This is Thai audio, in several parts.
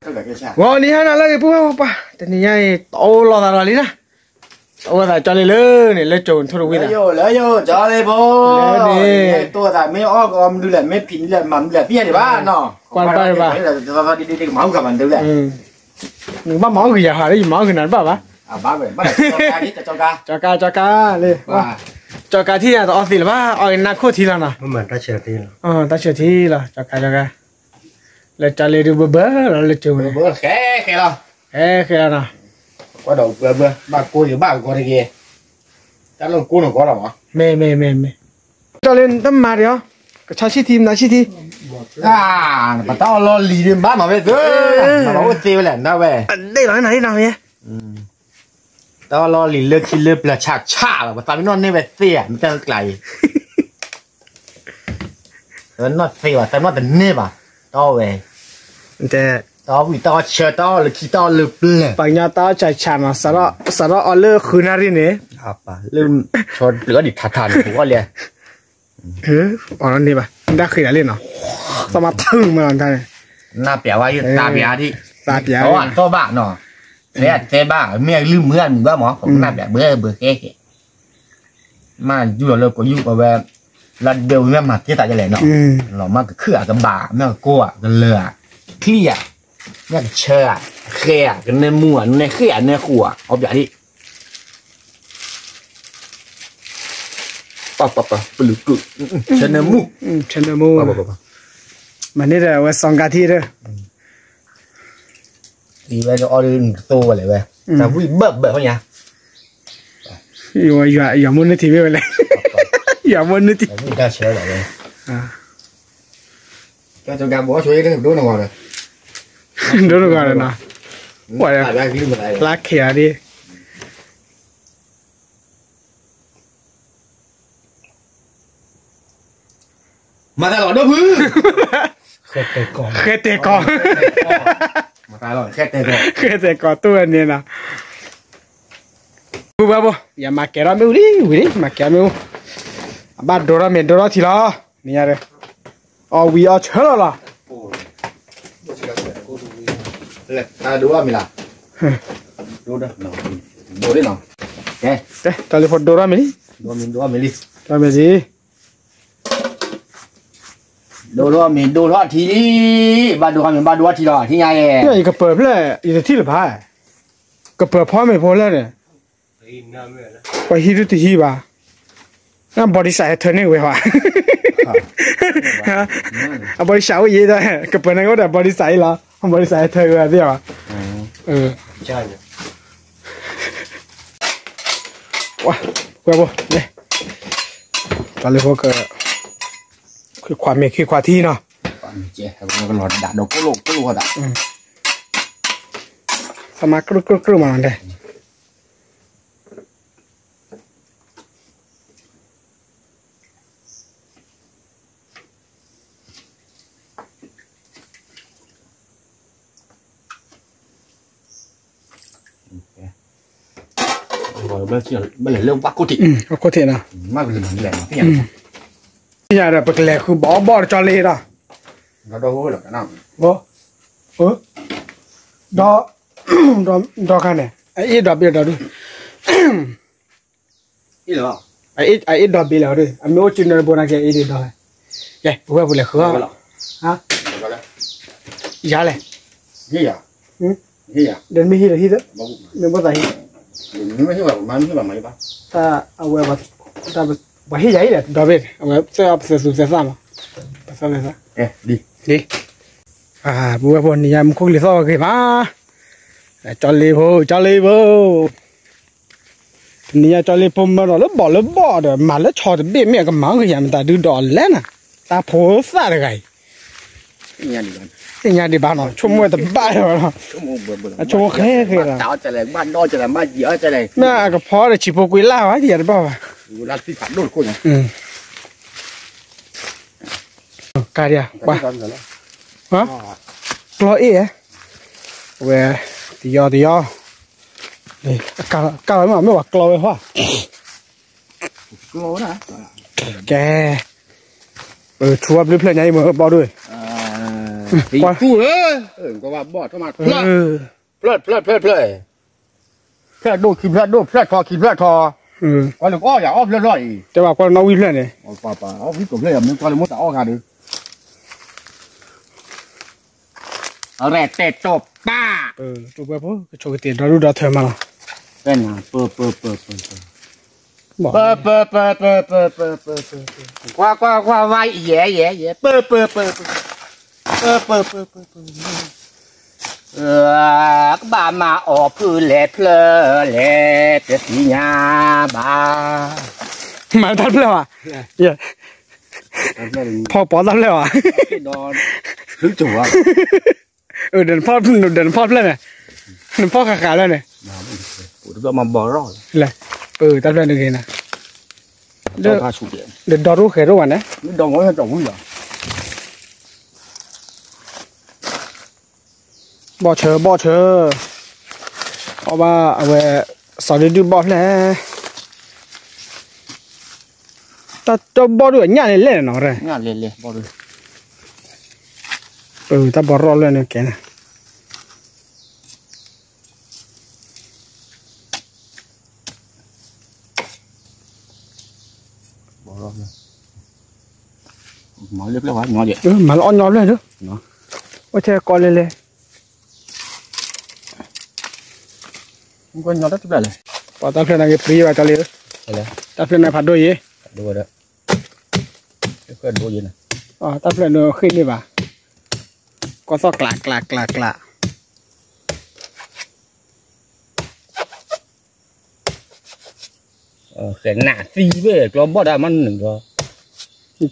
Wow, ni hana lagi pun apa? Tadi ni tahu lah dah lagi na. Tahu dah cari le ni le cun thuru kita. Le yo, cari bo. Ni tu dah me om dulu, me pin dulu, mam dulu, biar ba, no. Kuan ba ba. Di mau kapan dulu. Ni ba mau ke ya hari mau ke nan ba ba? Ba ba, ba cakap ni cakap. Cakap le. Cakapที่อ่ะต่อสิล่ะว่าเอานักโคตรทีละนะ เหมือนตาเชื่อทีละ ตาเชื่อทีละcakapเลยจะเลยดูเบ้อแล้วเลยจู เบอร์แค่ละ แค่นะ ว่าดอกเบอร์บ้ากูอยู่บ้ากูอะไรเงี้ยแต่เรากูหนูก็หรอวะ เมจะเล่นตั้มมาเดี๋ยวก็ชาชิทีมนะชิทีมาต้องรอหลีนบ้ามาเว้ยมาบอกว่าเจียวแหละนะเว้ยได้หรอไหนเนี่ยต้องรอหลีเลือกคิดเลือกประชาชาแบบตอนนี้นอนนี่เว้ยเสียมันจะไกลแล้วนอนเสียแต่นอนแต่เนี้ยป่ะต่อเว้ยแต่ต่อวิต่อเชื่อต่อหรือคิดต่อหรือเปล่าปัญญาต่อใจฉันนะสระเอาเลือกคืนอะไรเนี่ยครับป่ะลืมชนเหลือดิทันหัวเลยอ๋อนี่ป่ะได้คืนอะไรเนาะสมาถึงมาตอนนั้นน่าเปียว่าตาเปียที่ตาเปียตัวบ้าเนาะเนี่ยเจ๊บ้าเมียลืมเมื่อมึงบ้าหมอผมน่าเปียเบื่อแก่มาอยู่เราก็อยู่กับแบบเราเดินเนี่ยมาเกี่ยตาจะเลยเนาะเรามาก็คือกับบ่าแม่ก็กลัวกันเลือเครียดแม่ก็เชื่อเครียดกันในมั่วในเครียดในขัวเอาแบบนี้ปะปลุกเชนมูมันนี่แหละว่าสองกะทิเลยดีไปจะเอาดึงตัวเลยเว้ยแต่วิ่งเบิกเขาเนี่ยอย่ามุนทีวีไปเลยอย่ามุนทีวิ่งได้เชื่อเลยก็จะการบอกช่วยได้ดูหน่อยเลยดูหน่อยเลยนะว่าลักเขียดิมาตลอดด้วยพื้นเคยเตะกองมาตลอดแค่เตะกองตัวนี้นะบูบ้าบูอย่ามาแกะเราไม่วิมาแกะไม่บ้านโดราทีละนี่อะไรอ๋อวิอาเชื่อละเลยดูว่ามีละดูได้เนาะดูได้เนาะเอ๊ะตอนนี้พอโดรามิลิดูว่าทีบ้านดูว่าทีละที่ไงเนี่ยก็เปิดเลยอีกทีละพ่ายก็เปิดพ่อไม่พอแล้วเนี่ยไปฮิตที่บ้านั่นบริษัทเธอเนี่ยเว้ยว่ะบริษัทยี่ได้ก็เปิดนั่นก็แต่บริษัทละบริษัทเธอเว้ยเดียวใช่เนี่ยว้าเว้ยบ่เนี่ยตอนนี้พวกคือความที่เนาะเจ๊เราก็หลอดด่าดอกก็ลูกด่าสมัครกรุมาเลยไม่เลยเรื่องวักกุฏินะมากเลยมันแหลมที่อย่างแบบเป็นแหลกคือบอจอเลยนะเราดูหรอกนะดอกันเนี่ยไอ้ดอกเบี้ยดอกดิอีหรอไอ้ดอกเบี้ยแล้วดิอเมริกันเนี่ยบนอะไรไอ้ดอกแกเว้ยบุเล่คือฮะยาเลยเฮียเดินไม่เฮียเดินไม่ได้ไม่ใช่แบบมันไม่ใช่แบบไหนบ้างถ้าเอาไว้ถ้าว่าเฮียใหญ่เลยดอกเบี้ยเอาไว้เสียสุดเสียซ้ำภาษาอะไรซะดีบัวพนนี่ยามคุกลิซ่อกี่มาจอลลี่โบนี่จอลลี่ผมมาแล้วบ่เดี๋ยวมาแล้วชอดเบี้ยเมียกับหมาคืออย่างมันตาดูดอนแล้วนะตาโผล่ซะเลยไงอย่างนี้บ้านเนาะชั่วโมงแต่บ้านเนาะชั่วโมงแค่ละบ้านจะเลยบ้านนอกจะเลยบ้านเยอะจะเลยแม่ก็พอเลยชิบกุยล่าวะที่อะไรบ้างรัดที่ผัดโดนคนการเดียบ้าฮะกลัวเอ๋เว้ยตียอนี่กาไม่ว่ากลัวเลยว่ะกลัวนะแกชัวร์หรือเปล่าไงมึงบอกด้วย ตีกูก็ว่าบอดเข้ามาเพลิดดูคิดเพลิดดูเพลิดทอคิดเพลิดทอก่อนหนึ่งอ้ออย่าอ้อเพลิดร้อยแต่ว่าก่อนน้องวิ่งเลยเนี่ยป่าอ้อวิ่งกับเพลิดแบบนี้ก่อนเลยมุดแต่อ้อกันดูเอาแร่เตะจบป้าตัวเบอร์พวกโชว์ตีเราดูดาวเธอมาละเป็นไงเปิดกว่าไว้แย่เปิดก็บ้ามาออกพื้นแหล่เพลแหล่เจ็ดสีญาบ้ามาทับแล้วอ่ะเย่พอปอทับแล้วอ่ะนอนถึงจั่วเดินพ่อเลยเนี่ยเดินพ่อขาเลยเนี่ยกูจะมาบ่อรอดเลยทับแล้วนึงเองนะเดินดอรู้เขยรู้วันนะดองก็จะจบเหรอบ่เชอเอาว่าเอาไว้สอนดูบ่แล้วแต่จะบ่ดูง่ายเลยเนาะเลยง่ายเลยบ่ดูแต่บ่รอเลยเนี่ยแกนะบ่รอเลยหมอเล็บแล้ววะหมอเด็กมาล้อย้อนเลยเด้อเนาะว่าแค่ก่อนเลยก็ย้อนได้ทุกแบบเลยพอตาเพื่อนนั่งฟรีไว้ตาเลยตาเพื่อนนั่งผัดด้วยยี่ดูเด้อเพื่อนดูยี่นะตาเพื่อนเนอะขึ้นนี่ป่ะก็ซอกกลากแข็งหนาซีเว้ยกลมบ่ได้มันหนึ่งก็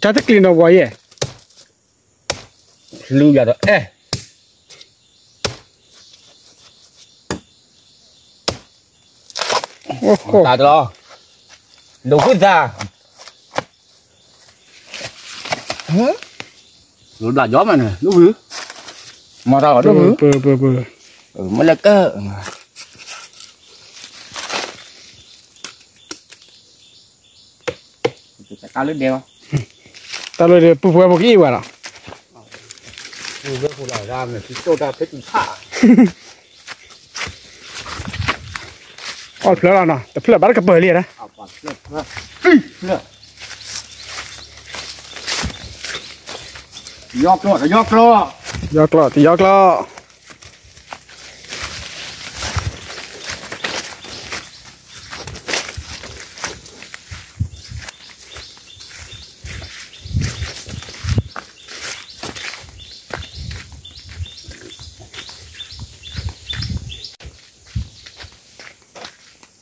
จะตะกลีนเอาไว้lưu giờ rồi ê ta lo đủ quyết ra rồi đã gió mà nè nó hứ mà ra ở đó hứ mới là cơ ta lên đeo ta lên đeo bùa một cái vậy cái phụ lại ra này thì tôi đã thấy cũng thảเพลินเนาะแต่เพลินบ้านก็เปิดเลยนะยอกล้อ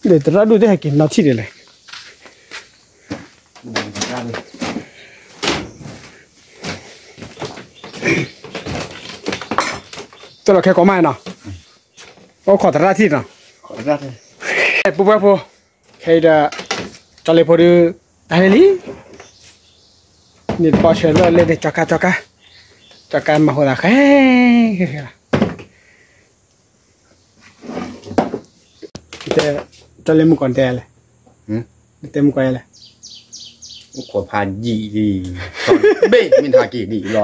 เดี๋ยวเราดูได้ให้กินน้ำที่เดียวเลยตัวเราแค่ก็ไม่เนาะก็ขอตระที่เนาะปุ๊บแค่เดาจะเลยพอดูอะไรนี่นี่พอเชื่อเลยเดี๋ยวจักรมาหัวตาแค่จะเล่นมุกก่อนแต่เลยเต็มมุกอะไรเลยขวดพานยี่ดีเบ้ไม่ทากี่ดีรอ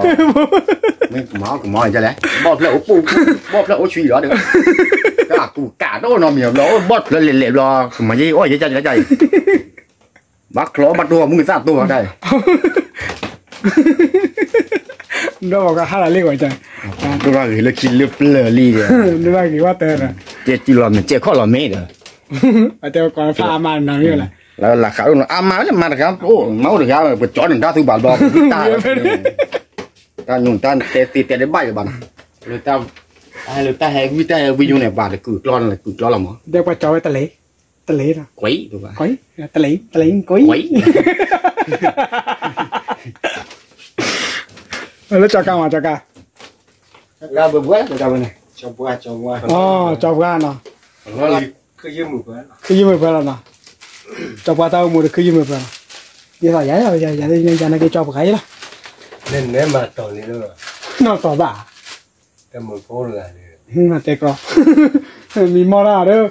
ไม่หมอจะแล้วบอดแล้วปูบอดแล้วโอ้ชีเหรอเด้อกูกาโต้นอมเหนียวล้อบอดแล้วเละรอมายี่โอ้ยใจบักล้อบัดตัวมึงทราบตัวได้ดูบอกว่าอะไรเรียกว่าใจดูว่าเลือกินเลือเปลือยลีเดียวดูว่ากี่ว่าเตอร์นะเจ๊จีรอมเจ๊ข้อรอเมย์เด้อแต่ก่อนพามาหนังนี่แหละแล้วหลักเขามาแล้วมาครับโอ้เมาเดี๋ยวไปจอดหนึ่งด้าถือบาดดอกตาหนุ่มตาเตะได้ใบบ้านเลยตาให้วิวเนี่ยบาดเลยกึกร้อนหรอหมอเดี๋ยวไปจอดไว้ตะเลนะก๋วยถูกป่ะก๋วยตะเลก๋วยแล้วจากการเราเบื่อจากวันไหนจบว่าอ๋อจบกันเนาะคือยืมมือเพื่อนเนาะจบว่าตาหมดคือยืมมือเพื่อนยี่ห้อใหญ่นักเก็ตจบใครล่ะเล่นเนี่ยมาต่อนี่เลยน่าต่อบ่าแต่มือโผล่เลยมาเตะกรอมีมอร่าเด้อ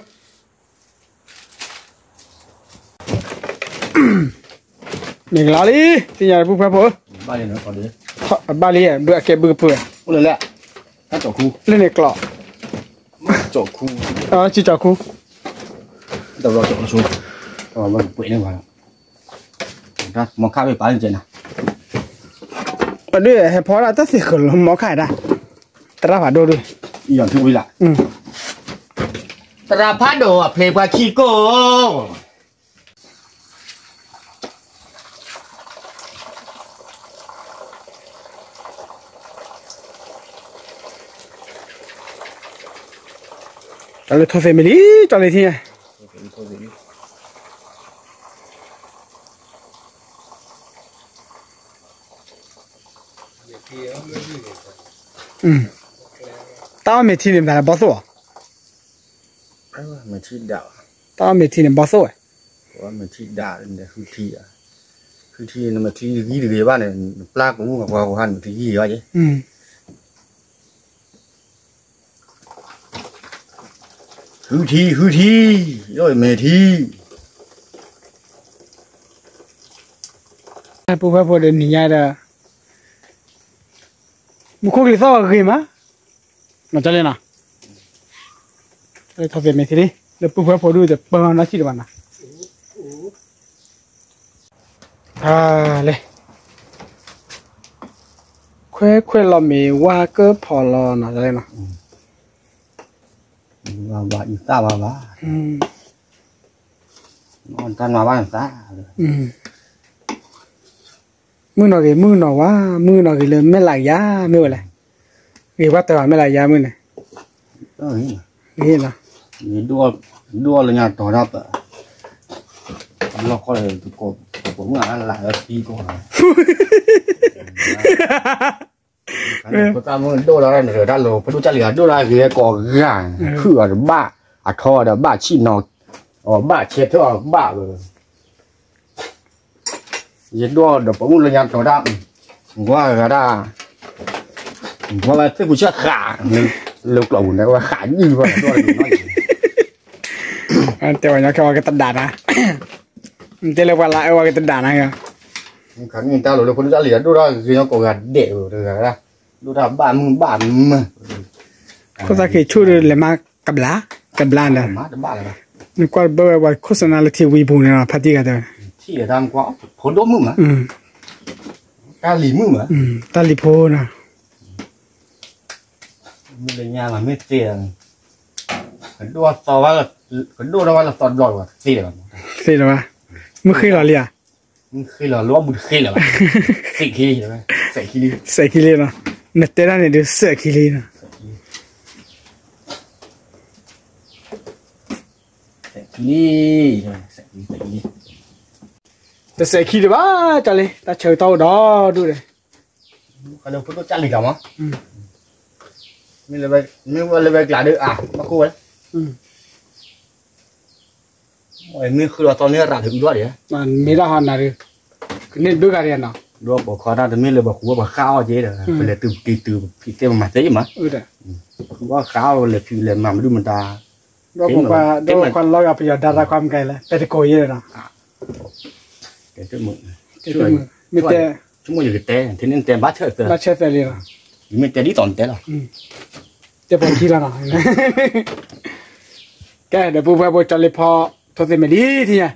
หนึ่งลาลีที่ใหญ่ปุ๊บครับผมบ้านเลยนะก่อนดิบ้านเลยเบื่อเก็บเบื่อเพื่อ เลยแหละถ้าจบคู่ เล่นในกรอบ จบคู่ จีจ่อคู่ เดี๋ยวเราจบชูมันปุ๋ยนี่หว่าถ้ามองข้าวไปป้าจริงๆนะด้วยให้พอเราต้องเสียคนหมอขายได้ตราผาโดด้วยอย่างที่วิละตราผาโดอ่ะเพลงว่าขี้โกงจอเลยทอเฟมิลี่จอเลยที่ตาเมทีเนี่ยมันบอสวะมันที่ดาวตาเมทีเนี่ยบอสวะว่ามันที่ดาวเนี่ยคือที่อ่ะคือที่นั่นมันที่ยี่ดีบ้านเนี่ยปลาของมึงกับว่าหันมันที่ยี่ว่าจีคือที่ย่อยเมทีปูเพื่อพอเดินหนีได้เด้อมุขกลิซ่าก็คือมั้ยน่าจะเล่นนะเลยทอเฟมิลี่แล้วปูเพื่อพอดูจะเปิดน่าชิดวันนะเลยเคยเรามีว่าก็พอรอน่าจะเล่นนะว่าอีตาว่านอนทันมาบ้านตามือหน่อยว่ามือหน่อยเลยไม่หลายยาไม่อะไรเรียกว่าแต่ว่าไม่หลายยามือเนี่ยนี่นะนี่ดูเลยเนี่ยตอนนั้นเราก็เลยผมงานหลายปีก่อนก็ตามมันดูแล้วเนี่ยด้านโลพอดูจะเหลือดูอะไรคือก่อร่างคือบ้าอัดคอเดี๋ยวบ้าชี้นอนบ้าเช็ดเท่าบ้าเลยยันดูเดี๋ยวผมเลยยังตัวดำว่าก็ได้ว่าที่ผู้เชี่ยวขาเร็วกล่อมนะว่าขายืดว่าดูอะไรดูน้อยแต่ว่าเนี่ยเขาว่ากันตัดด่านะแต่เรียกว่าละว่ากันตัดด่านะครับครั้งนี้ตาหลุดคนจะเหลือดูได้คือเขาโกงกันเด็กเลยนะดูได้บ้านมึงเขาจะคิดช่วยเลยมากับล้านนะมาจะบ้าอะไรนึกว่าเบอร์ว่าโฆษณาเลยที่วีบูเนี่ยพัฒน์กันเลยที่ทำก็ผลดมึงมั้ยตาหลีมึงมั้ยตาหลีโพนะมึงเลยยามันไม่เสียงดูว่าสว่าดูว่าเราสอนหล่อว่ะเสียหรอวะมึงเคยหล่อเลยอ่ะมึงเคยหล่อล้อมึงเคยหล่อสิคีรีใช่ไหมใส่คีรีนะเนตเตอร์เนี่ยดูใส่คีรีนะแต่ใส่คีรีบ้าจังเลยตาเฉยเต้าดอดูเลยเขาเรียกพูดจังเลยกันมั้งไม่เลยไปกลาดื้อมาคุยโอ้ยมีคือตอนนี้ราถึงด้วยเดี๋ยวมันไม่ได้หันนะดินี่ดูกันเรียนเนาะดูบอกขอได้แต่ไม่เลยบอกหัวบอกข้าวเจ๊เด้อเป็นเลยตื่นพี่เต้มาเจ๊มั้ยว่าข้าวเลยพี่เลยมาไม่ดูมันตาดูผมว่าดูคนเราอยากไปยอดดาราความไกลเลยแต่โกยเยอะนะแต่ชั่วโมงไม่แต่ชั่วโมงอยู่แต่ที่นี่แต่บ้าเชิดเลยนะไม่แต่ดีตอนแต่หรอจะเป็นที่ละนะแกเดี๋ยวปูไปจะเลยพอทศไม่ดีทีเนี่ย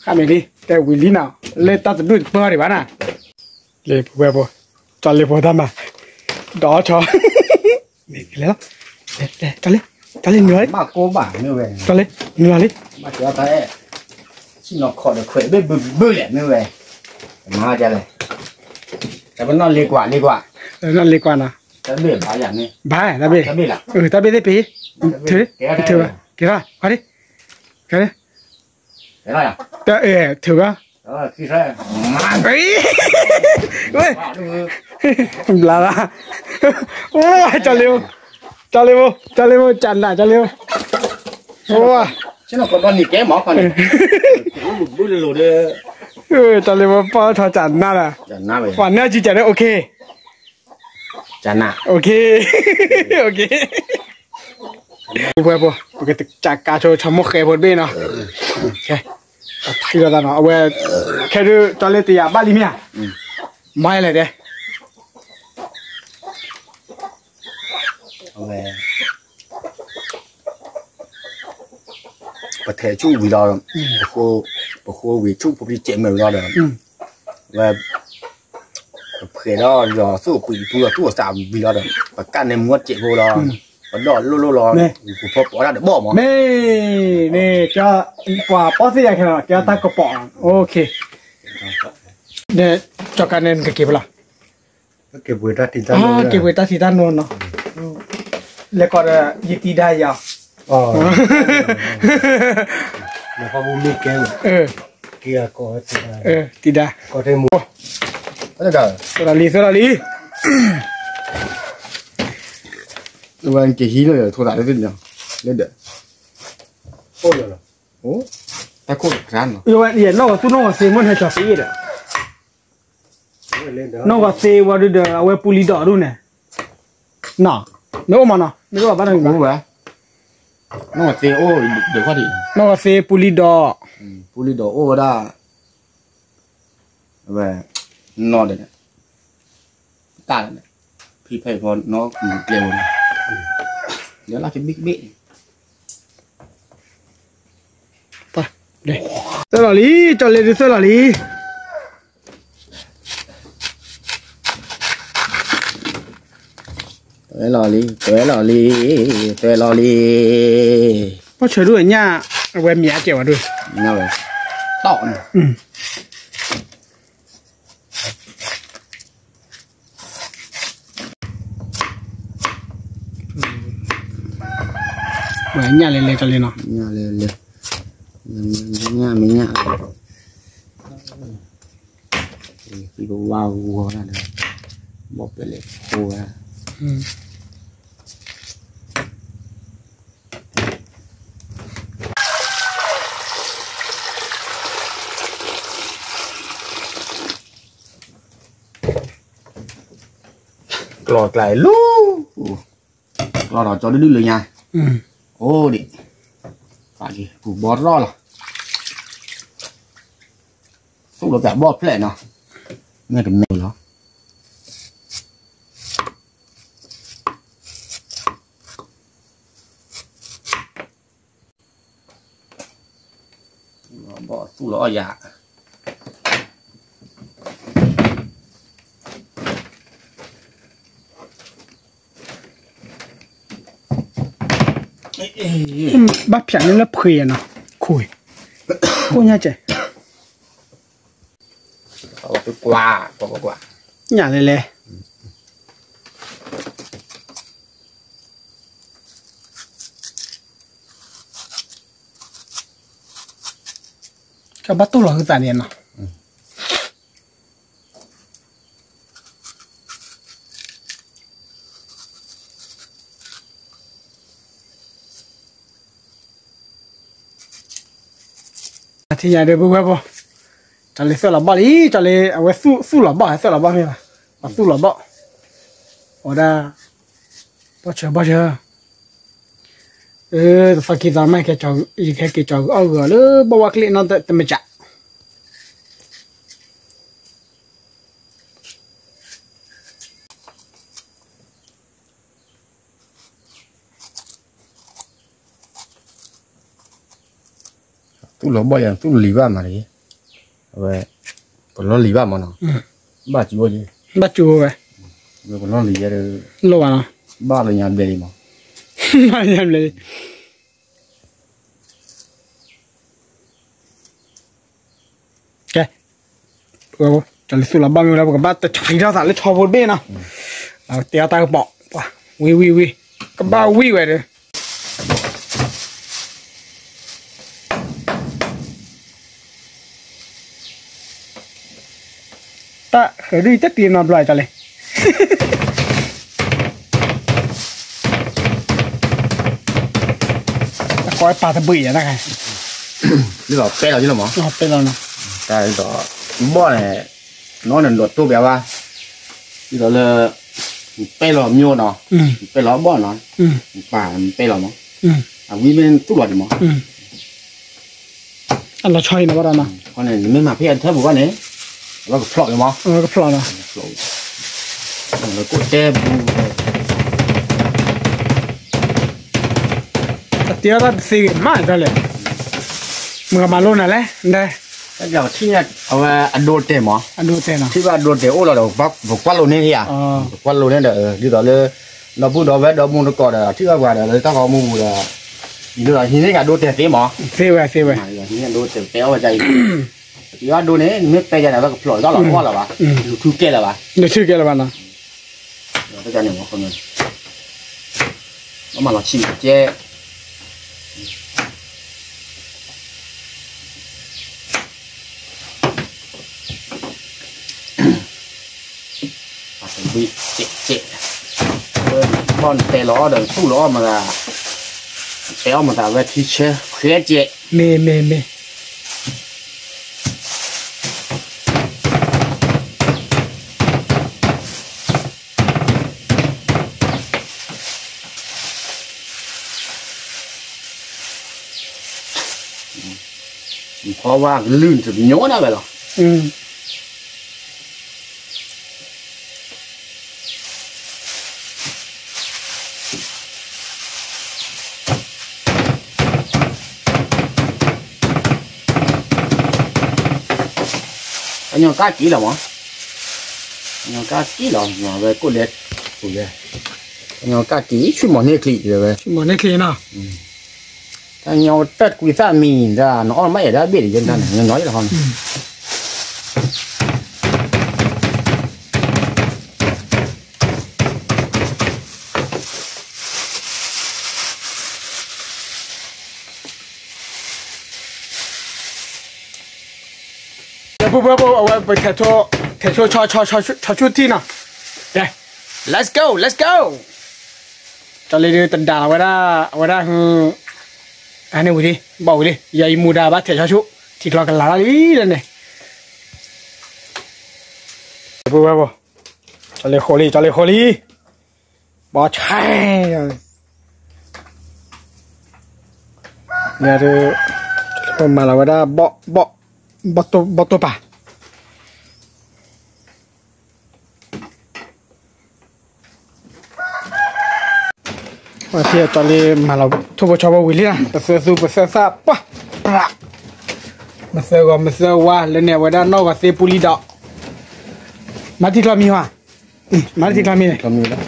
ข้าไม่ดีแต่วิลลี่น่ะเลยตัดดูเปิดดีบ้าน่ะเลยปูไปจะเลยพอทำมาดอชอไม่เลยแล้วจะเลยเหนื่อยบ้าโก้บ้าเหนื่อยจะเลยเหนื่อยเลยบ้าเจ้าแต่ชินอกขอเดี๋ยวคุยบื้อแหละเหนื่อยมาจะเลยแต่มันนอนเล็กกว่านอนเล็กกว่านะตาเบี้ยบ้าอย่างนี้บ้าตาเบี้ยตาเบี้ยได้ปีถือว่าพอดิกันเลยแต่ถือว่าคือใช่เฮ้ยลาโอ้ยจันเร็วจันน่ะจันเร็วโอ้ยฉันเอาคนนี้แกหมอคนนี้ดูเลยดูเลยจันเร็วป้าทอจันน่ะล่ะวันนี้จีจันได้โอเคจันน่ะโอเคเพื่อนปกติจากการโชว์ชมกเคบนเบ้เนาะแค่ที่เราเนาะเอาไว้แค่ดูตอนเล่นตีอ่ะบ้านลิเมียไม่เลยเด้ ok và thể chú vì đó cô vì chú cũng đi chạy mèo đó rồi và khi đó rồi số quỷ tu sao vì đó rồi và can em muốn chạy vô đó và đó lô của bỏ ra để bỏ mà nè cho quả bỏ gì vậy hả cho ta có bỏ ok nè cho can em cái kịp là cái buổi ta thì ta cái buổi ta thì ta nôn nó lại còn gì thì đây à nó có mua miếng kia có thì đây có thêm mua đó rồi sơ lý rồi anh chỉ hí rồi thôi lại lên lên được ôi rồi ố ta cột rán rồi rồi điện nó có xem muốn hay cho cái đấy nó có xem vào được ở puli đỏ luôn nè nọ nếu mà nó nếu mà bắt được đúng vậy nó là xe ô được quá đi nó có xem puli đỏ ô đó về nó đấy ta đấy thì phải còn nó đều này đó là cái big đây sơ là lý cho lên sơ là lý tới lò lý có chơi đuổi nha quen mẹ kiểu đuổi nào rồi tọ này vậy nhà lên cho lên nó nhà lên nhà mình nhà khi bố vào ra được bóp về lên cô ra lọt lại lú lọt đó cho nó đưaเลยnha ô đi phải gì củ bọt lo là xúc được cả bọt lại nào nghe cái mèo nó bọt xúc nó dạ bắt phải lên lớp khỉ nó khủi cô nha chị cái quả nhà lên cho bắt tôi là cái tài niệm nào thì nhà đây bữa bữa cho lấy sữa là bao đi cho lấy ở su là bao hay sữa là bao nhiêu là su là bao ở đây bao giờ phải kia ra mai cái cháu ở gần đó bao cái nó tự mình chạy tu lo bao giờ tu lì ba mà đấy về còn nó lì ba mà nó ba chú gì ba chú vậy rồi còn nó lì ra được lâu à nó ba là nhà bè đi mà ba nhà bè đi cái rồi cho lấy số là bao nhiêu là các bạn chạy ra lấy cho một bên nào tiêu ta bỏ ui các bạn ui vậy đấy ta khởi đi tất tiền làm lại cho này coi pa ta bự vậy đó này cái đó bé là chứ là mà bé là nó cái đó bò này nó là lột tô béo à cái đó là bé là nhiều nó bé là bò nó bà bé là mà vì bên tu lột mà anh là chơi nó bao giờ con này mình mà phải ăn thơm một con này nó có phở rồi mà có phở rồi nó cốt tép ตียวซีมาจังเลยมึงกับมาโลนั่นแหละได้แล้วอย่างที่เนี่ยเอาว่าอันโดเตหมออันโดเตนะที่ว่าโดเตโอ้เราบักกว่าโลนี่อ่ะกว่าโลนี่ดีต่อเลยเราพูดเราแวะเรามุงตะกอดที่ว่าเลยต้องเอามุงเลยอีกทีนี้ก็โดเตเตหมอเซไว้อย่างนี้โดเตเตเอาใจที่ว่าโดนี่ไม่ไปจะไหนว่าปล่อยก็หลอกว่าหรอวะทูเกลหรอวะทูเกลวะนะก็จะเนี่ยหมอคนนึงแล้วมาเราชิมเจ๊bị chệ con té ló đằng su ló mà là téo mà ta về thì chơi khé chệ mêเพราะว่าลื่นจะโยนอะไรหรอanh nhau cá kỹ là mỏ nhau cá kỹ là mà về cô liệt cô liệt nhau cá kỹ chuyên mỏ nê kỹ rồi về chuyên mỏ nê kỹ nào anh nhau tất quý gia mì ra nó mấy đã biết dân thân này nói là không不，我抬头超出地呢，来 ，Let's go， 这里的等大我那อันนี้วิธีบอกวิธียายมูดาบัดเถียชุที่เรากันหลายเลยเนี่ยปุ๊บจะเลยโคลีบอใช่เนี่ยเดี๋ยวมาแล้วว่าบอตัวป่ะว่าที่ตอนนี้มาเราทุบชาววิลลี่นะแต่เสือซูเปอร์เสือซาปะปะมาเสือว่าแล้วเนี่ยว่าด้านนอกก็เซปูลีดอกมาที่คลามีว่ะมาที่คลามีเลยคลามีแล้ว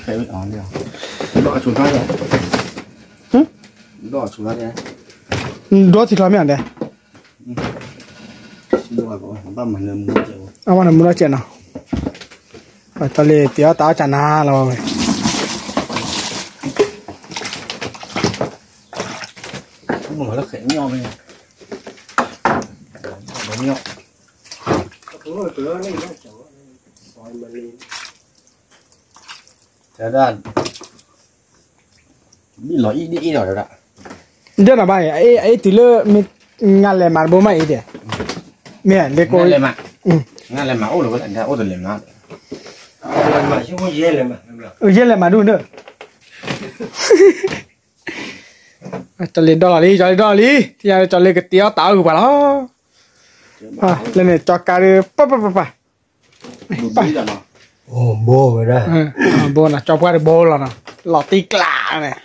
ใครอ่อนเดียวดอกชุนท้ายเลยดอกชุนท้ายเลยดอกที่คลามีอันเดียวดอกก็บ้ามันเนื้อมือเจ้าเอามันมือเจ้าเนาะตอนนี้เดี๋ยวตาจะน่าเราmở nó khẽ nhau này bấm nhau thế ra bị lỗi đi rồi đó đó là bài ấy thì lơ ngăn lại mặt bố mày đi mẹ để cô ngăn lại mặt ngăn lại mặt ô rồi cái ô rồi lại mặt mà chứ không dễ lại mà dễ lại mà đúng nữa cho lên đo đi thì cho lên cái tiêu tạo của bà đó lên này cho cá đi pa bô rồi đó bô là cho qua đi bô là nè lọt tí lạ này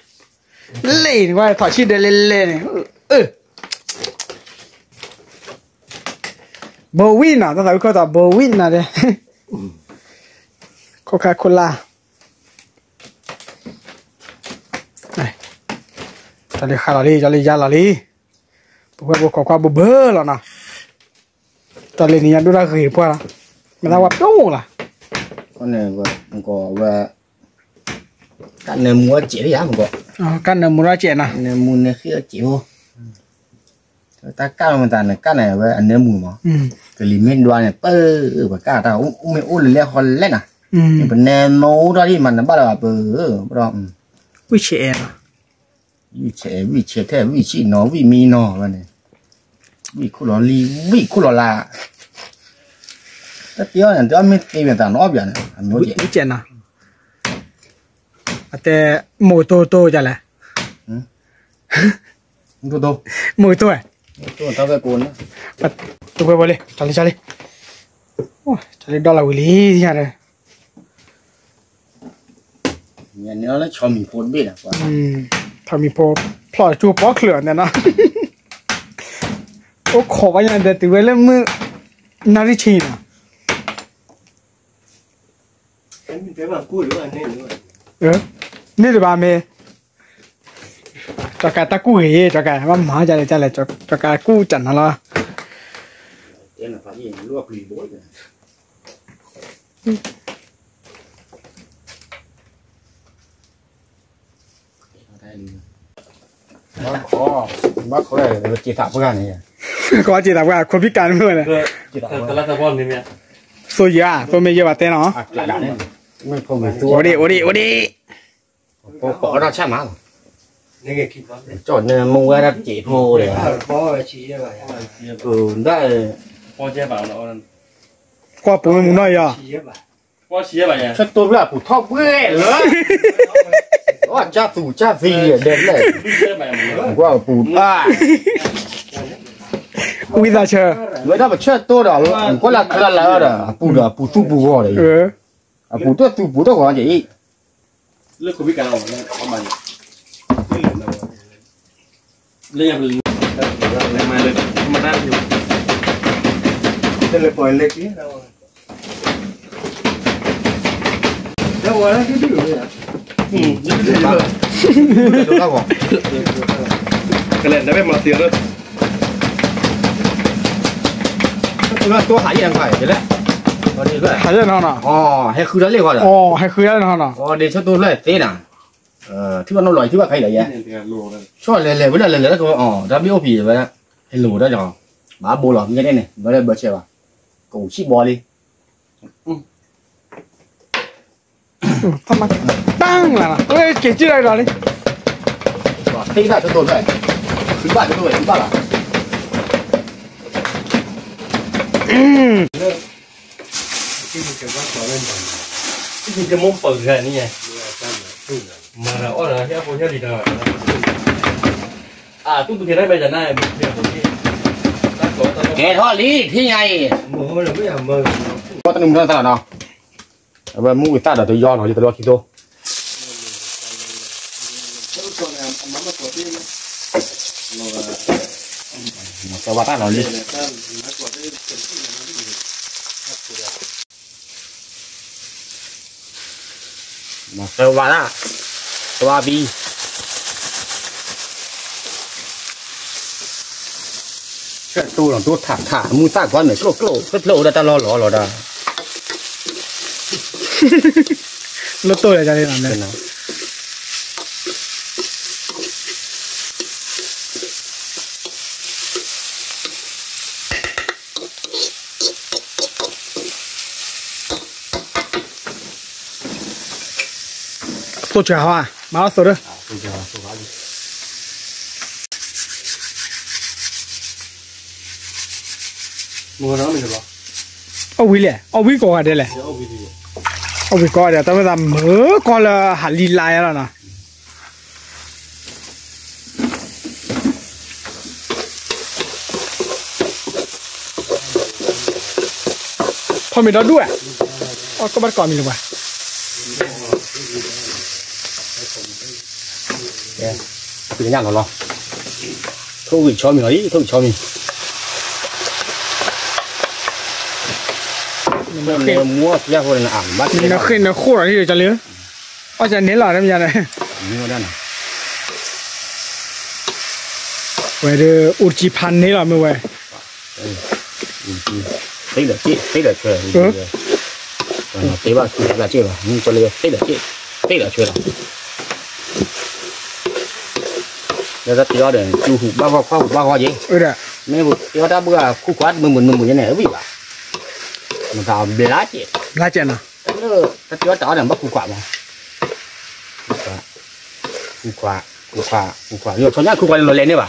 lên qua thỏi chi để lên này bô win à tao thấy có tao bô win à đây Coca-Cola này cho đi khai là đi ra là đi bố có bơ là nào cho lên nhà đưa ra gửi qua mà tao quặp đâu là con này có về cắt này mua chỉ đấy mà có cắt này mua ra chỉ nè này mua này khi chịu ta cắt mà ta này cắt này về anh em mua mà cái limit đoan này và cắt tao mới ôn lên con lên à bên này nấu ra đi mà nó bắt đầu bắt đầu với trẻ vị trí thế vị trí nó vị mi nó vậy này vị khu lò li vị khu lò là tất nhiên là tôi mới tìm được nó vậy này vị trí nàoแต่mồi tô chả là tô mồi tô à tao về cuốn tôi về đi chạy đi đó là Willy nha này nhà nó cho mình phun biết àทำมีโป พลอยจูปอกเหลือเนี่ยนะโอ้ขอว่าอย่างเด็ดตัวเล่มมือนาฬิชีนะนี่เดี๋ยวบ้าเมย์จากการตะกู้เฮจากการว่าหมาจะเลยจากการกู้จันทร์ละเดี๋ยวนะพอดีลวกลีโบ้ยมาขอเลยจีตับเพื่อนนี่ก็จีตับว่าคนพิการเพื่อนเลยแต่ละตะบอนนี่เนี่ยโซยาโซเมย์ว่าเต้เนาะไม่พอมีตัวโอดีปอเราใช่ไหมนี่ไงคิดว่าจอดเนี่ยมึงว่ารับจีโพเลยพ่อชี้อะไรได้พ่อเจ๊บ่าวเราก็ปุ่มมึงน้อยอ่ะพ่อชี้อะไรเนี่ยฉันตัวแบบผู้ทอบเว้ยเลยว่าจ้าสู่จ้าฟีเด่นเลยว่าปู่วิซาเชอร์ไม่ได้มาเชื่อตัวเราก็ละคลาแล้วนะปู่ตู้ปู่ว่าเลยปู่ตัวก่อนจีเรื่องคนพิการเราเนี่ยประมาณเรื่องอะไรมาเลยมาได้อยู่เลยปล่อยเล็กนี้แล้ววันนั้นที่ดูเลยอ่ะนี่ดูแล้วดูแล้วก่อนกระเล่นได้ไม่มาเสียเลยตัวหายยังไงเดี๋ยวแหละตอนนี้ด้วยหายยังไงอ๋อให้คือแล้วเรียกว่าอ๋อให้คือยังไงอ๋อเดี๋ยวฉันตัวเลยเต้น่ะที่ว่าน้องลอยที่ว่าใครเหรอเนี่ยชอบเลยไม่ได้เลยแล้วก็อ๋อ WOP ไปแล้วให้หลูได้จังบ้าโบหรอไม่ได้เนี่ยไม่ได้เบอร์เชียวกูชิบอลเลยทำไมตั้งล่ะเฮ้ยเก่งจีอะไรเลยตีได้ฉันตัวเลยขึ้นบ้านฉันตัวเลยขึ้นบ้านล่ะที่จะมุ่งเปิดแค่นี้ไงมาแล้วอ๋อเหรอที่อาโปเช่ดีนะตุ้งได้ไปจะได้เดี๋ยวตุ้งที่แกทอดลีที่ไงมึงมันไม่อยากมึงก็ต้องมึงตลอดเนาะว่ามึงตาเดี๋ยวย้อนหน่อยจะตัวคิดดูจะว่าตาหน่อยดิมาเซวาล่าเซวาบีแค่ตัวหลังตัวถามูตาก้อนหน่อยโกรธได้ตลอดหล่อได้รถตัวอะไรจะได้ทำเนี่ยตัวเจ้าอ่ะมาแล้วสุดเลยมึงน้องมีหรือเปล่าเอาวิเลยเอาวิก่อนเดี๋ยวเลยเอาวิก่อนเดี๋ยวแต่ว่าเหมือก่อนละหันลีลายแล้วนะพอมีแล้วด้วยอ๋อก็บัดก่อนมีหรือเปล่าคืออย่างนั้นหรอทุกวิชอมีหน่อยทุกวิชอมีเนี่ยมัวเสียคนอ่านบัดนี่เราขึ้นเราคู่อะไรที่จะเลี้ยอาจารย์เน้นหล่อได้ไหมยันเลยนี่ก็ได้นะเว้ยเดี๋ยวอุจิพันนี่หรอไม่เว้ยตีเดือดเชื่อตีบ้าตีบ้าเชื่อมึงจะเลี้ยตีเดือดเชื่อแล้วก็ตีเอาเดี๋ยวจูหุบบ้าว่าเยอะไม่บุตีเอาถ้าเบื่อคู่ควาดมึงยังไงวิ่งอ่ะมันก็เบลาเจนะถ้าตีเอาต่อเดี๋ยวบ้าคู่ควาดมั้งคู่ควาดเนี่ยชนย่างคู่ควาดเราเล่นนี่ป่ะ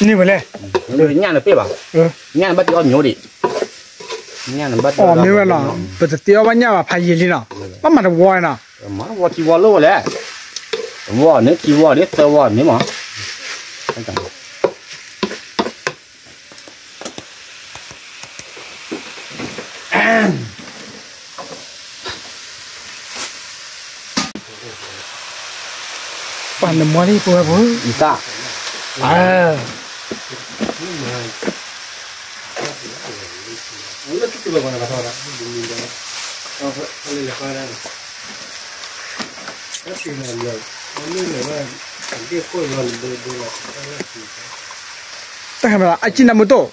นี่ไปเลยเลยย่างเลยเป๊ะป่ะย่างบ้าตีเอาเหนียวดิย่างบ้าอ๋อไม่เว้ยเนาะแต่ตีเอาบ้านย่างว่าพายยี่ลีเนาะบ้านมันจะวอยเนาะมาว่าที่วอลโล่แหละวอเนี่ยที่วอเนี่ยเตอวอเนี่ยมั้งปั่นน้ำมันนี่ตัวผมอีตา Udah tuh coba mana kata orang ini dia. Oh, boleh lepas dah. Tapi mana? Ini lepas. Dia kau yang dua. Tak apa, acina moto.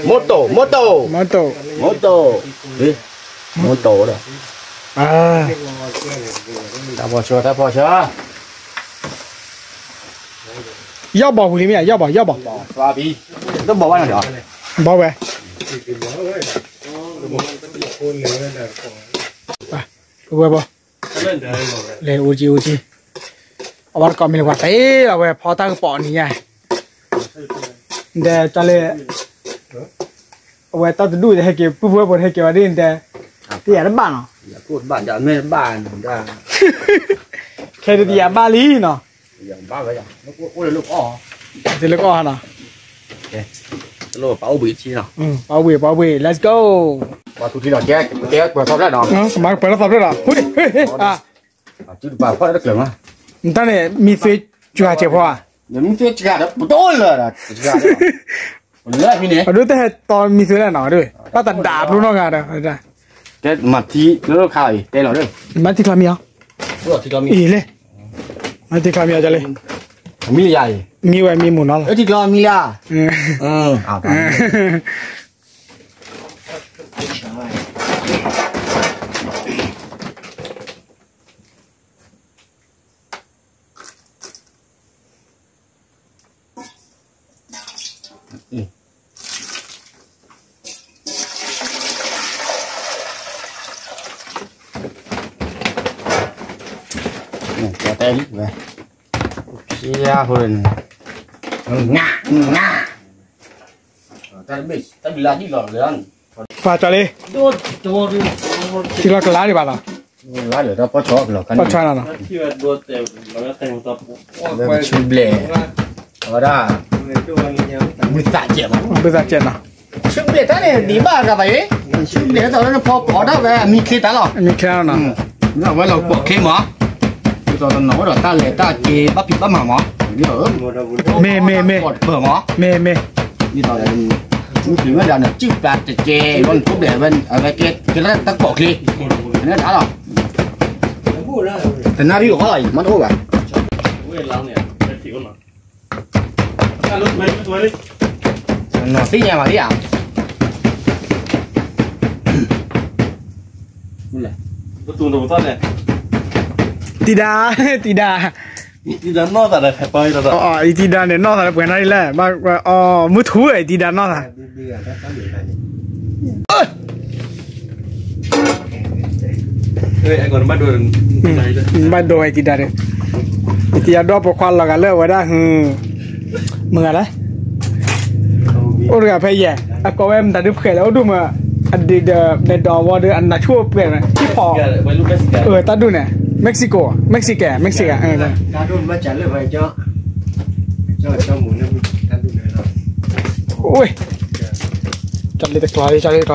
Moto dah. Tak bocor.要保护里面，要保。Xóa bí. Nó bỏ bao nhiêu đó? Bảo vệ. Bảo vệ. Lên uji. Ở còn mình quạt thấy là về phò tăng bỏ này nha. Để cho lên. Về tao tự đuổi hay kiểu bữa hay kiểu đi để. Thì nó bạn à? Cột bạn đã mê bạn ra. Khi thì ba lý nó. Ba vậy à? Nó có lúc o. Thì lúc o nào? Lô bảo bị chi nào? Bảo vệ, let's go. Và tụi thì nó chết, vừa xong đấy đó. Mà phải nó xong đấy đó. Chứ bà phát đất lớn á. Ta này mi suy chua chè hoa. Những cái chả đó tối là chả đó. Lấy cái này. Ở đây thế toàn mi suy là nó rồi. Ta tận đạp luôn nó cả rồi. Cái mặt thì nó khai tên nó đấy. Mặt thì làm gì? Rồi thì làm gì? Ý lên. Mặt thì làm gì cho lên? Mi dài. Mi vậy mi muốn nó. Ở thì làm mi là. Có tên về. Chia hơn. Ngã. Ta bị lá đi lò rồi. Pha cho đi. Thì là cái lá đi bà nào? Lá để ta bắt chó rồi. Bắt chó nào? Khi mà đua tèo nó thành một tập. Quay chụp lẻ. Ở đó. Bữa dạ chè mà. Bữa dạ chè nào? Chụp lẻ ta này đi ba cái vậy. Chụp lẻ tao nó bỏ đó về mi khi ta lo. Mi khi nào? Nó phải là bỏ khi mà. Bây giờ nó rồi ta lẻ ta chè bắt thịt bắt mà mà. Mê. Bờ mà. Mê. Như tao là những thứ mà là chụp bát chè con chụp lẻ bên ở cái nó ta bỏ khi. Nó đã rồi. Thế nào đi có lại mất thôi cả. Nó xí nhà mà đi à? Betul betul này. Tidak. Tidak no tak ada apa itu tak. Tidak này no tak bukan hari lah. Mu thú ấy tidak no tak. Còn bắt đồ này thôi. Bắt đồ ấy tidak đấy. Tidak đồ bọc khoan là cái lơ vậy đó. Mừng à đấy. Ôi gặp phải gì? Có em ta được khởi đâu đúng mà. Anh đi để đò vào được anh đã chua bể này. Cái phò. Ta đúng này. Mexico. Cá đun mà trả lời vậy cho muốn nó cá đun này rồi. Ui. Chọn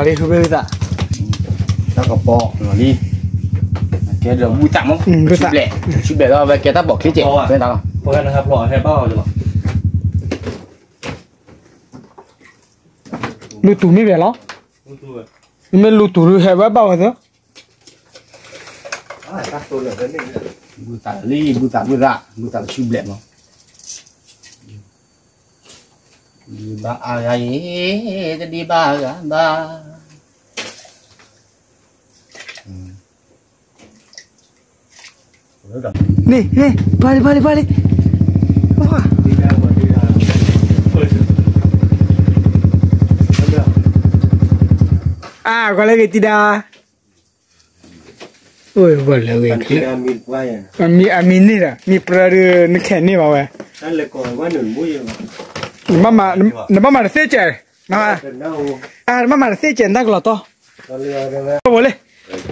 đi không biết gì. Ta có bò nó đi. Cái đường bụi tạm không? Chụp lẻ rồi về cái ta bỏ cái chè bên đó. Có cái hộp lọ hay bao rồi. Lưu tủ mi về nó. Mình lưu tủ hay bao giờ? Bụi tạm ly, bụi tạm chụp lẻ mà. Đi ba ai đi ba gà ba. Nih, balik. Wah. Có lẽ tidak. Ôi, boleh weh. Amin kuai. Amin ni dah. Mi pernah nak ni bawa. Kan lekor mana buih. Mama ada secer. Mama ada secer tak kalau toh. Boleh.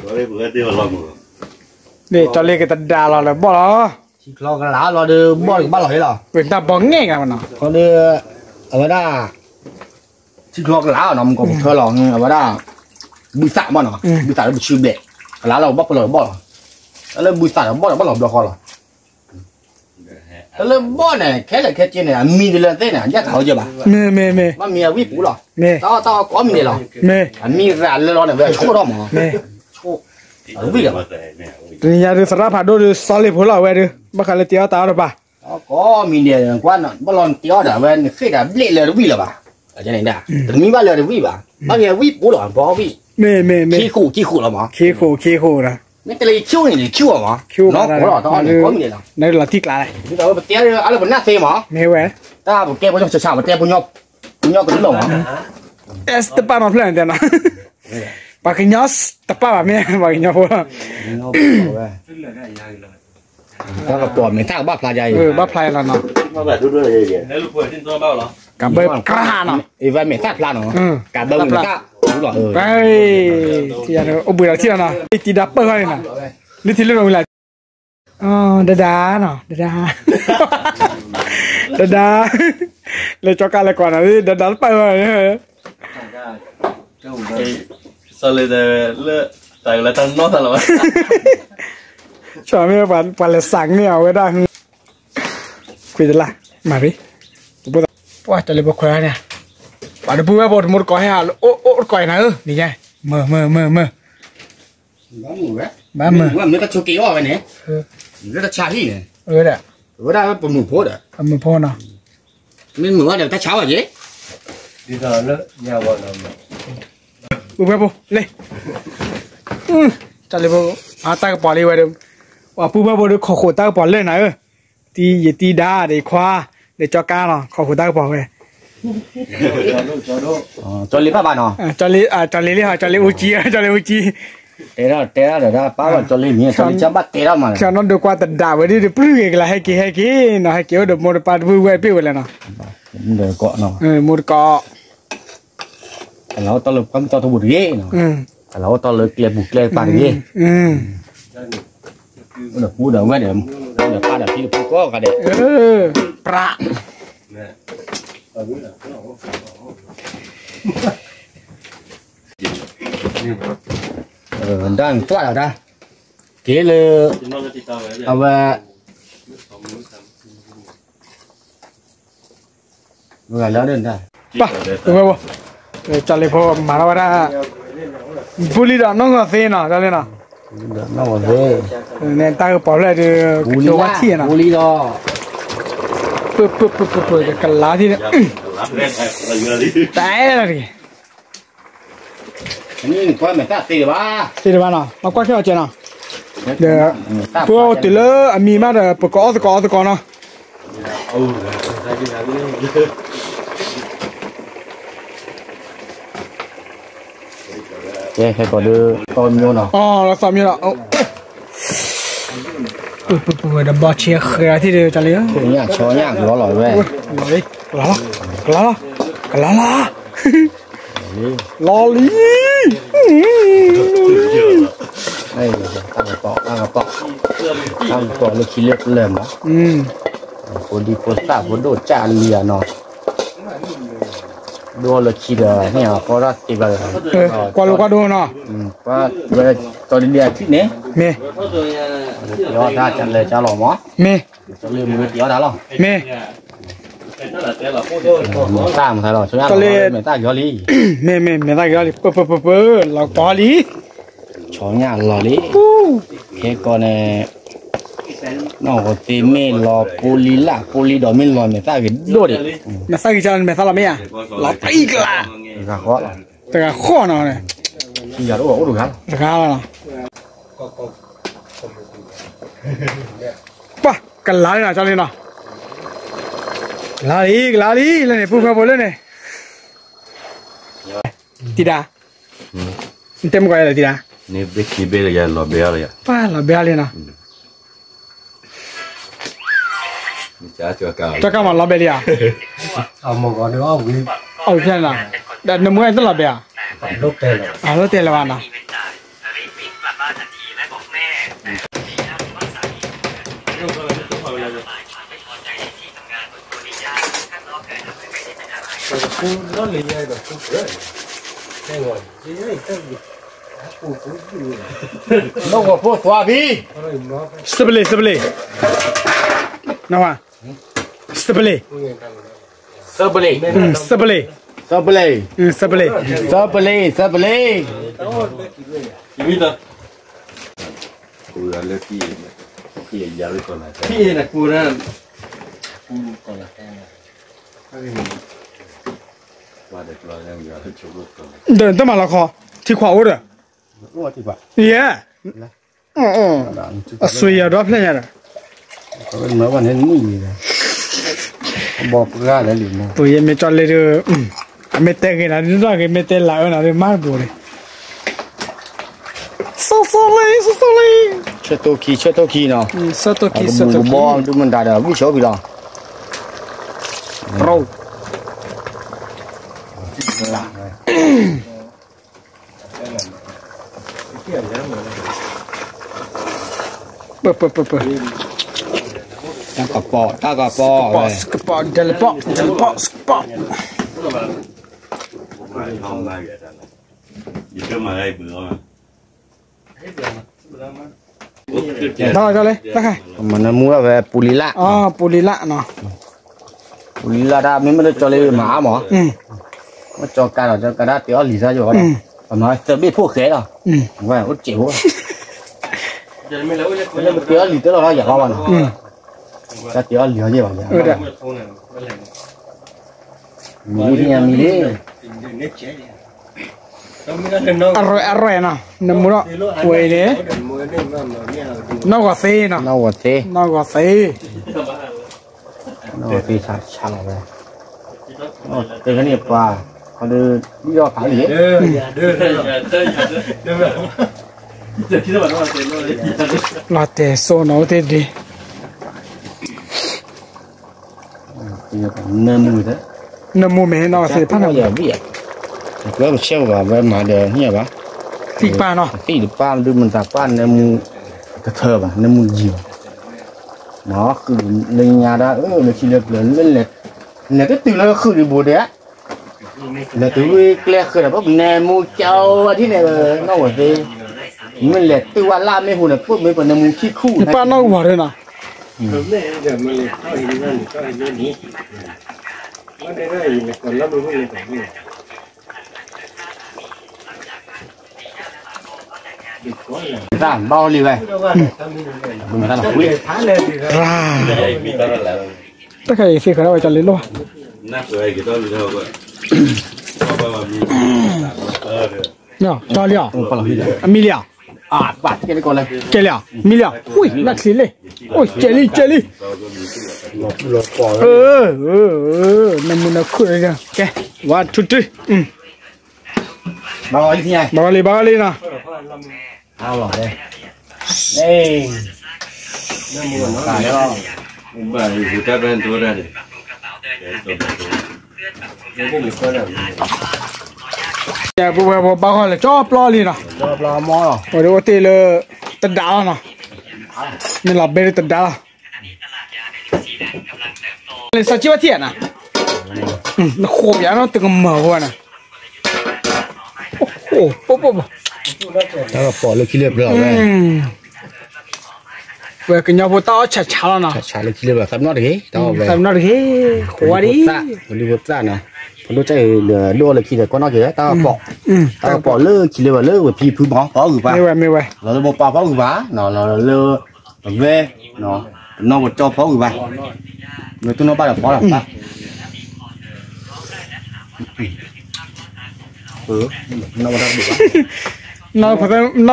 Boleh dia lama. Để cho lên cái tật đà là bỏ nó. Chỉ lo cái lá lo đưa bỏ được bao lâu rồi. Người ta bỏ nghe cả mà nó. Có đưa ở đó. Chỉ lo cái lá ở nó có một thơ lò ở đó. Bụi sạ bao nó. Bụi sạ nó bị chìm bể. Cái lá nó bóc bao lâu bỏ. Nó lên bụi sạ nó bỏ được khó rồi. เริ่มบ่เนี่ยแค่เลยแค่เจนเนี่ยมีเดือนเต้นเนี่ยยัดเขาจะบ่มันมีวิปูหรอต่อก็มีหรอมีร้านเลยหรอเนี่ยเวลาโชว์หรอมั้งโชว์วิ่งอ่ะนี่ยาดูสารพัดดูสลิปหัวเราเว้ยดูบ้าใครเลยเตี้ยตาหรือเปล่าก็มีเนี่ยกว่าน่ะบ่ลองเตี้ยด่าเว้ยเคยด่าเละเลยวิ่งหรอป่ะจะไหนด่าแต่มีบ้านเลยวิ่งป่ะบ้านเนี่ยวิ่งปูหรอบ่วิ่งขี้ขู่หรอมั้งขี้ขู่นะไม่แต่เลยคิวนี่คิวอ่ะน้องหัวเราตอนนี้ก็มีเลยในหลักที่กลางเลยนี่เราเตี้ยอะไรบนหน้าเซ่มั้งไม่เว้ยถ้าผมแก้ผมจะเช้าผมแก้ผมยกก็ได้หรอมั้งtepat nak plan dia nak. Pakai nyos tepat bah meh pakai nyos pula. ถ้ากับตัวไม่ถ้าบ้าพลายใหญ่บ้าพลายแล้วเนาะมาแบบด้วยเลยในลูกป่วยที่ตัวเบ้าเหรอกับเบอร์กระหาเนาะอีวันไม่ถ้าพลาเนาะกับเบอร์ไม่ถ้ารู้หรอไปที่อันโอ้บุญที่นั่นเนาะที่ดับเบิลนี่นะนี่ที่เรื่องเวลาอ๋อดาเนาะดาเลยจอกันเลยก่อนนะนี่ดาไปเลยสลิดเลอะแต่ละตั้งนอกตลอดชอบไม่ปันเลยสั่งเนี่ยเอาไว้ได้คุยกันละมาดิปุ๊บว่าจะเลยบอกใครเนี่ยปันปุ๊บว่าบทมุดก่อยฮะโอ้ก่อยนะนี่ไงเมื่อบ้ามือว่ามันก็โชกี้ว่าไปเนี่ยมันก็ชาที่เนี่ยเด้อได้เป็นมือโพดอ่ะมือโพดเนาะมันเหมือนว่าเดี๋ยวถ้าเช้าอ่ะเจ๊ดีตอนนั้นยาววันนั้นปุ๊บเลยจะเลยบอกตากระป๋อเลยไว้เดิมว่าปุ๊บว่าดูขอตากระป๋อเลยนะตีด่าเดี๋ยวคว้าเดี๋ยวจอก้าเนาะขอตากระป๋อไว้จอลีป้าบ้านเนาะจอลีเลยค่ะจอลีอุจิเตะแล้วป้าบ้านจอลีมีจอลีจับบัตเตะแล้วมาฉันนั่นดูกว่าแต่ด่าไว้ดิปลื้มกันละให้กี่เนาะให้กี่เดี๋ยวมูดปาดvui vui ปิ้วเลยเนาะเดี๋ยวเกาะเนาะมูดเกาะแล้วตอนเราความตอนทบุรีเนาะแล้วตอนเราเกลียบุกเกลียปาดีเดี๋ยวพูดเดี๋ยวว่าเดี๋ยวป้าเดี๋ยวพี่พูดก็กันเดี๋ยวประด้านตัวเราได้เกลือเอาไว้เมื่อแล้วเดินได้ป่ะถูกไหมวะจัลเลยพอมาแล้วว่าบุรีรัมย์น้องก็เซ่น่ะจัลเลยน่ะน้องก็เซ่เนี่ยตากระเป๋าเลยเดี๋ยววัดที่น่ะบุรีรัมย์ปุ๊บกันล้าที่เนี่ยตายแล้วดินี่พอไม่ตัดตีบ้าเนาะมาก็แค่เอาเจนาะเดี๋ยวพวกตีเลยมีมาเดี๋ยวปกติก่อนเนาะใครก็ดูตอนมีเนาะเราซ้อมอยู่เนาะปุ๊บเดี๋ยวบอเชียร์อะไรที่เดี๋ยวจะเลี้ยงเนี่ยชอยเนี่ยร้อนๆเว้ยกล้าลอลี่ไอ้ตั้งกระป๋องเลยขี้เล็กเลยมั้งคนดีคนตาคนโดดจ่าเลียเนาะดูเลยขี้เดียวเนี่ยเพราะว่าตีไปกว่าลูกก็ดูเนาะว่าเวลาตอนเดียวที่เนี่ยยอดได้จันเลยจะหล่อมั้งจะลืมมือยอดได้หรอตามใครหรอช่วยอะไรไม่ตายอลีไม่ตายอลีเปิดเราปอลีช่องเนี่ยลอลีเฮ้ก่อนเนี่ยน้องก็ตีไม่รอโพลีดอไม่รอไม่ตายกันโดดไม่ตายกันไม่ตายละไม่อะเราไปอีกละแต่ก็ข้อเนาะเนี่ยอย่ารู้ว่าดูครับแล้วป่ะกันล้าเลยนะจันเลยนะลาลีเลยเนี่ยพูดมาหมดเลยเนี่ยทีดาเต็มกว่าเลยทีดานี่เบคีเบเลยหล่อเบลเลยป้าหล่อเบลเลยนะจะกำมันหล่อเบลเลยเอาหมกก่อนเดี๋ยวเอาเพี้ยนนะแต่หนุ่มเงินต้องหล่อเบลลูกเตะลูกเตะละวันนะnó liền ngay rồi không phải đây rồi nó có phô thoa đi sắp lên nào à สเปรย์ เซอร์เบลี สเปรย์ เซอร์เบลี สเปรย์ เซอร์เบลีเซอร์เบลี มีตัว กูรันเลือกพี่ยาวไปก่อนนะ พี่นะกูนั่นกูก่อนละแค่นั้น ว่าเด็กเรายังยาวให้ชูรุดก่อน เดินต้องมาละครที่ขวาอุดอ่ะ ว่าที่บ้า yeah อ๋อสวยด้วยเพลงอะไร เขาเป็นเหมือนวันนี้มุ้ยเลยบอกก็ได้หรือไม่ ตัวยังไม่จอดเลยไม่เตะกันนะนี่เราก็ไม่เตะหลายวันนะมาบุรีสู้เลย เชื่อตัวคีเนาะ สู้ตัวคี บอลดูมันได้เดี๋ยววิชาพี่เรา เราเปิดตากระป๋อ สกปอเดลปอสกปอ มาท้องมาอย่างนั้นยิ่งก็มาได้เบื่อมา ได้ก็เลยได้ค่ะ มันมัวแบบปุริละ อ๋อปุริละเนาะ ปุริละได้ไม่ได้จอเลยหมาหมอว่าจอการหรอจอการได้เตี๋ยวหลีซ่าอยู่ก็ได้ประมาณจะไม่พูดเขยหรอว่าโอ้เจ๋ว จะไม่รู้จะ แล้วเตี๋ยวหลีเตี๋ยวเราอยากเอามันจะเตี๋ยวหลีเขาเยอะแบบนี้มีที่ยังมีเลย อร่อยนะน้ำมันเว้ยเนี่ยนอกจากซีนะ นอกเตะ นอกจากซี นอกตีชาเลยเตะกันเนี่ยป่าเขาดูย่อขาหลี ลาเต้โซนเอาเตดี เนื้อมือเถอะ น้ำมันแม่นอกจากซีพันธุ์ อย่าเบี้ยก็เชี่ยวว่ามาเดี๋ยวเนี่ยปะ ตีปลาเนาะ ตีหรือป้าดูมันตาป้านเนื้อมือกระเทิบอ่ะเนื้อมือเหี่ยวเนาะคือในงานได้ในชีวิตเลยเล่นเลยเนี่ยก็ตื่นแล้วคือในบัวเดียเนี่ยตื่นเกลียคือแบบแนมูเจ้าที่เนี่ยนอกจากมันเลยตื่นวันล่าไม่หุ่นพวกไม่เป็นแนมูขี้คู่ ปลานอกหัวเลยนะ เดี๋ยวมันเข้าอีกนั่นเข้าอีกนี่นี้มันได้อยู่ในคนแล้วมันไม่เลยแบบนี้ ร้านเบาเลยไปมึงร้านคุย ร่า มีตอนนั้นแล้ว ถ้าใครซื้อเขาเอาจะเล่นหรอ น่าสวยกี่ตอนรู้เท่ากันเพราะว่ามีเดี๋ยว เนาะจอเลีย ปลาหิน มิเลีย ปัดกันก่อนเลย เจเลียมิเลียหุ้ยนักสิเลยโอ้ยเจลี่น้ำมันนักคุยเลยแกวันทุกบาลีที่ไหน บาลีนะ เอาหรอเลยเอ้ยตายแล้ว บ้านอยู่ที่บ้านตัวนั้น แต่พวกบางคนเลยชอบปลาลีนะ ปลาหม้อหรอ วันนี้ว่าตีเลยตัดดาวนะนี่หลับเบรตัดดาวเลยสัจจิวัตเทียนะแล้วโคบอย่างนั้นตึงเหม่อวะนะโอ้โหปุ๊บ แล้วก็ปอดเลยขี้เลือดเราเลย เวกญาบุตรช้าแล้วนะ ชาเลยขี้เลือดแบบทำนอดดิต่อไป ทำนั่นเหรอหัวดิ คนดูซ่านะคนดูใจเหลือดูเลยขี้เลือดก็นอกจากต่อปอปอเลือขี้เลือดเลือดพี่พื้นหมอปออยู่ป่ะ ไม่ไหว เราเลยบอกปออยู่ป่ะเนาะเราเลือดเวเนาะนอกจากจอปออยู่ป่ะเมื่อตัวน้องป้าจะปอหรอป่ะนอกจากดูป่ะ น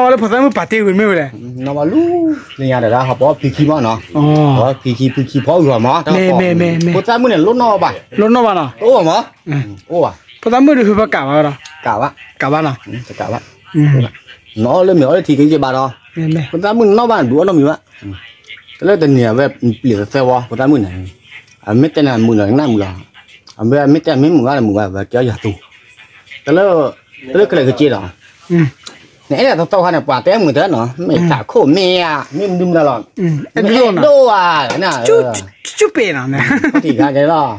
อเลยพอมันปาร์ตี้กันไม่ไหวเลย นอกมาลูเนี่ยเดี๋ยวเราเขาบอกพีคีมั้งเนาะ อ๋อ พีพออยู่มั้ง ไม่ พอใจมือเนี่ยลุ้นนอป่ะ รถนอบ้านอ่ะ โอ้มั้งโอ้อ่ะ พอตามมือดูคือประกาศมาแล้ว กะวะ กลับบ้านอ่ะ จะกะวะnó lên miệng thì cái gì bà đó con ta mình nó bàn đũa nó mình á lấy tiền nhà về lửa xe qua con ta mình này mấy tên là mình là năm là bây mấy tên mấy mùng là mùng và kéo giả tù lấy cái này cái chi đó nãy là tao hay là quả té mình thế nó mày xả khổ mẹ mình đâm ra lòn đô à cái nào chút bể nào nè thì cái đó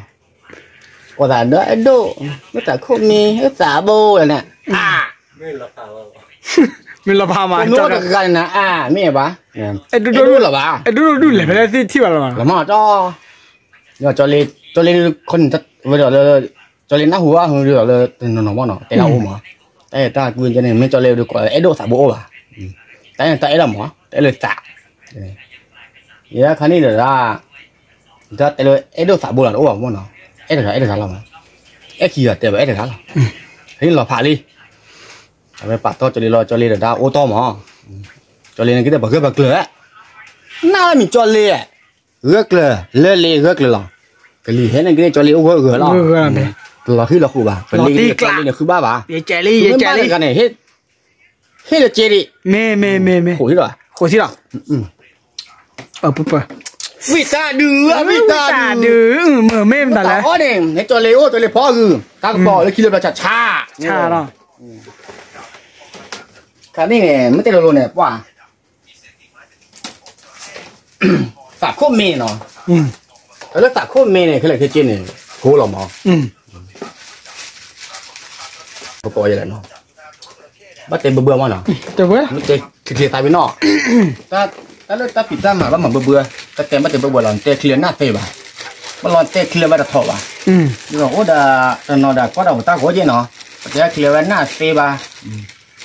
quả là đỡ đô nó xả khổ mẹ nó xả bô này nè à mình là bà mà nó cái cái này à mẹ bà đu là bà đu là phải làที่ว่าละ là mà cho nhờ cho lên con bây giờ là cho lên nát húa hơn được là nó món nó tay đâu mà tay ta quên cho nên mới cho lên được gọi là độ xả bộ à tay là mỏ tay là xả vậy khá này là ra tay là độ xả bộ là đâu món nó là xả làm mà kia tay là xả làm thế là phá đi rồi bắt to cho lên là ra ô tô mà cho lên cái bậc lửa nào mình cho lên gớt lửa gớt lửa cái gì thế này cái cho lên gớt là khi là khu bà phần ly cho lên là khu ba bà vậy chạy đi cái này hết là chơi đi mê khổ thế rồi bự vì ta đưa mở mềm ta lấy ó này thế cho lên phó gừ các bỏ lên khi là chà đó cái này mới tên luôn này quá sạc khô mê nó cái lớp sạc khô mê này cái này cái trên này khô lắm mà có coi vậy nó bắt tên bừa mà nó được với bắt tên kia tay với nó ta lớp ta pizza mà bắt mà bừa ta tên bắt tên bừa là tên kia nát phê bà bắt là tên kia bắt thọ bà nhưng mà nó đã có đầu ta có gì nó tên kia nát phê bà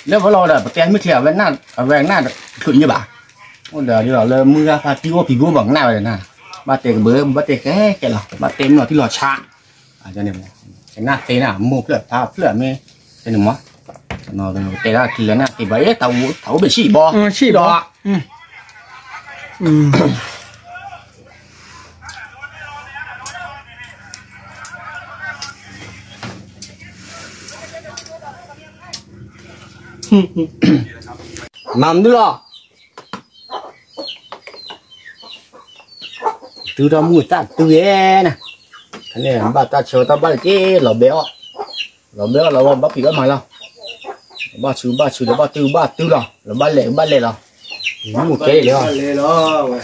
nếu vào lò là tên mới kia về nát thử như bà đã đi là mưa pha tiêu thì gua bằng nào vậy nè bắt tên bừa bắt tên cái là bắt tên nó thì lò chạ cho nên cái nát phê nào mua cái ta cái mê cái này mà nó cái là kia nát thì vậy tàu bị xỉ bò đó mắm nữa lo từ đó mua ta từ nè cái này bà ta chờ ta bắt chế lẩu béo là bắt bị bắt mày lo ba chú đó ba tư rồi là ba lẻ rồi một cái đấy rồi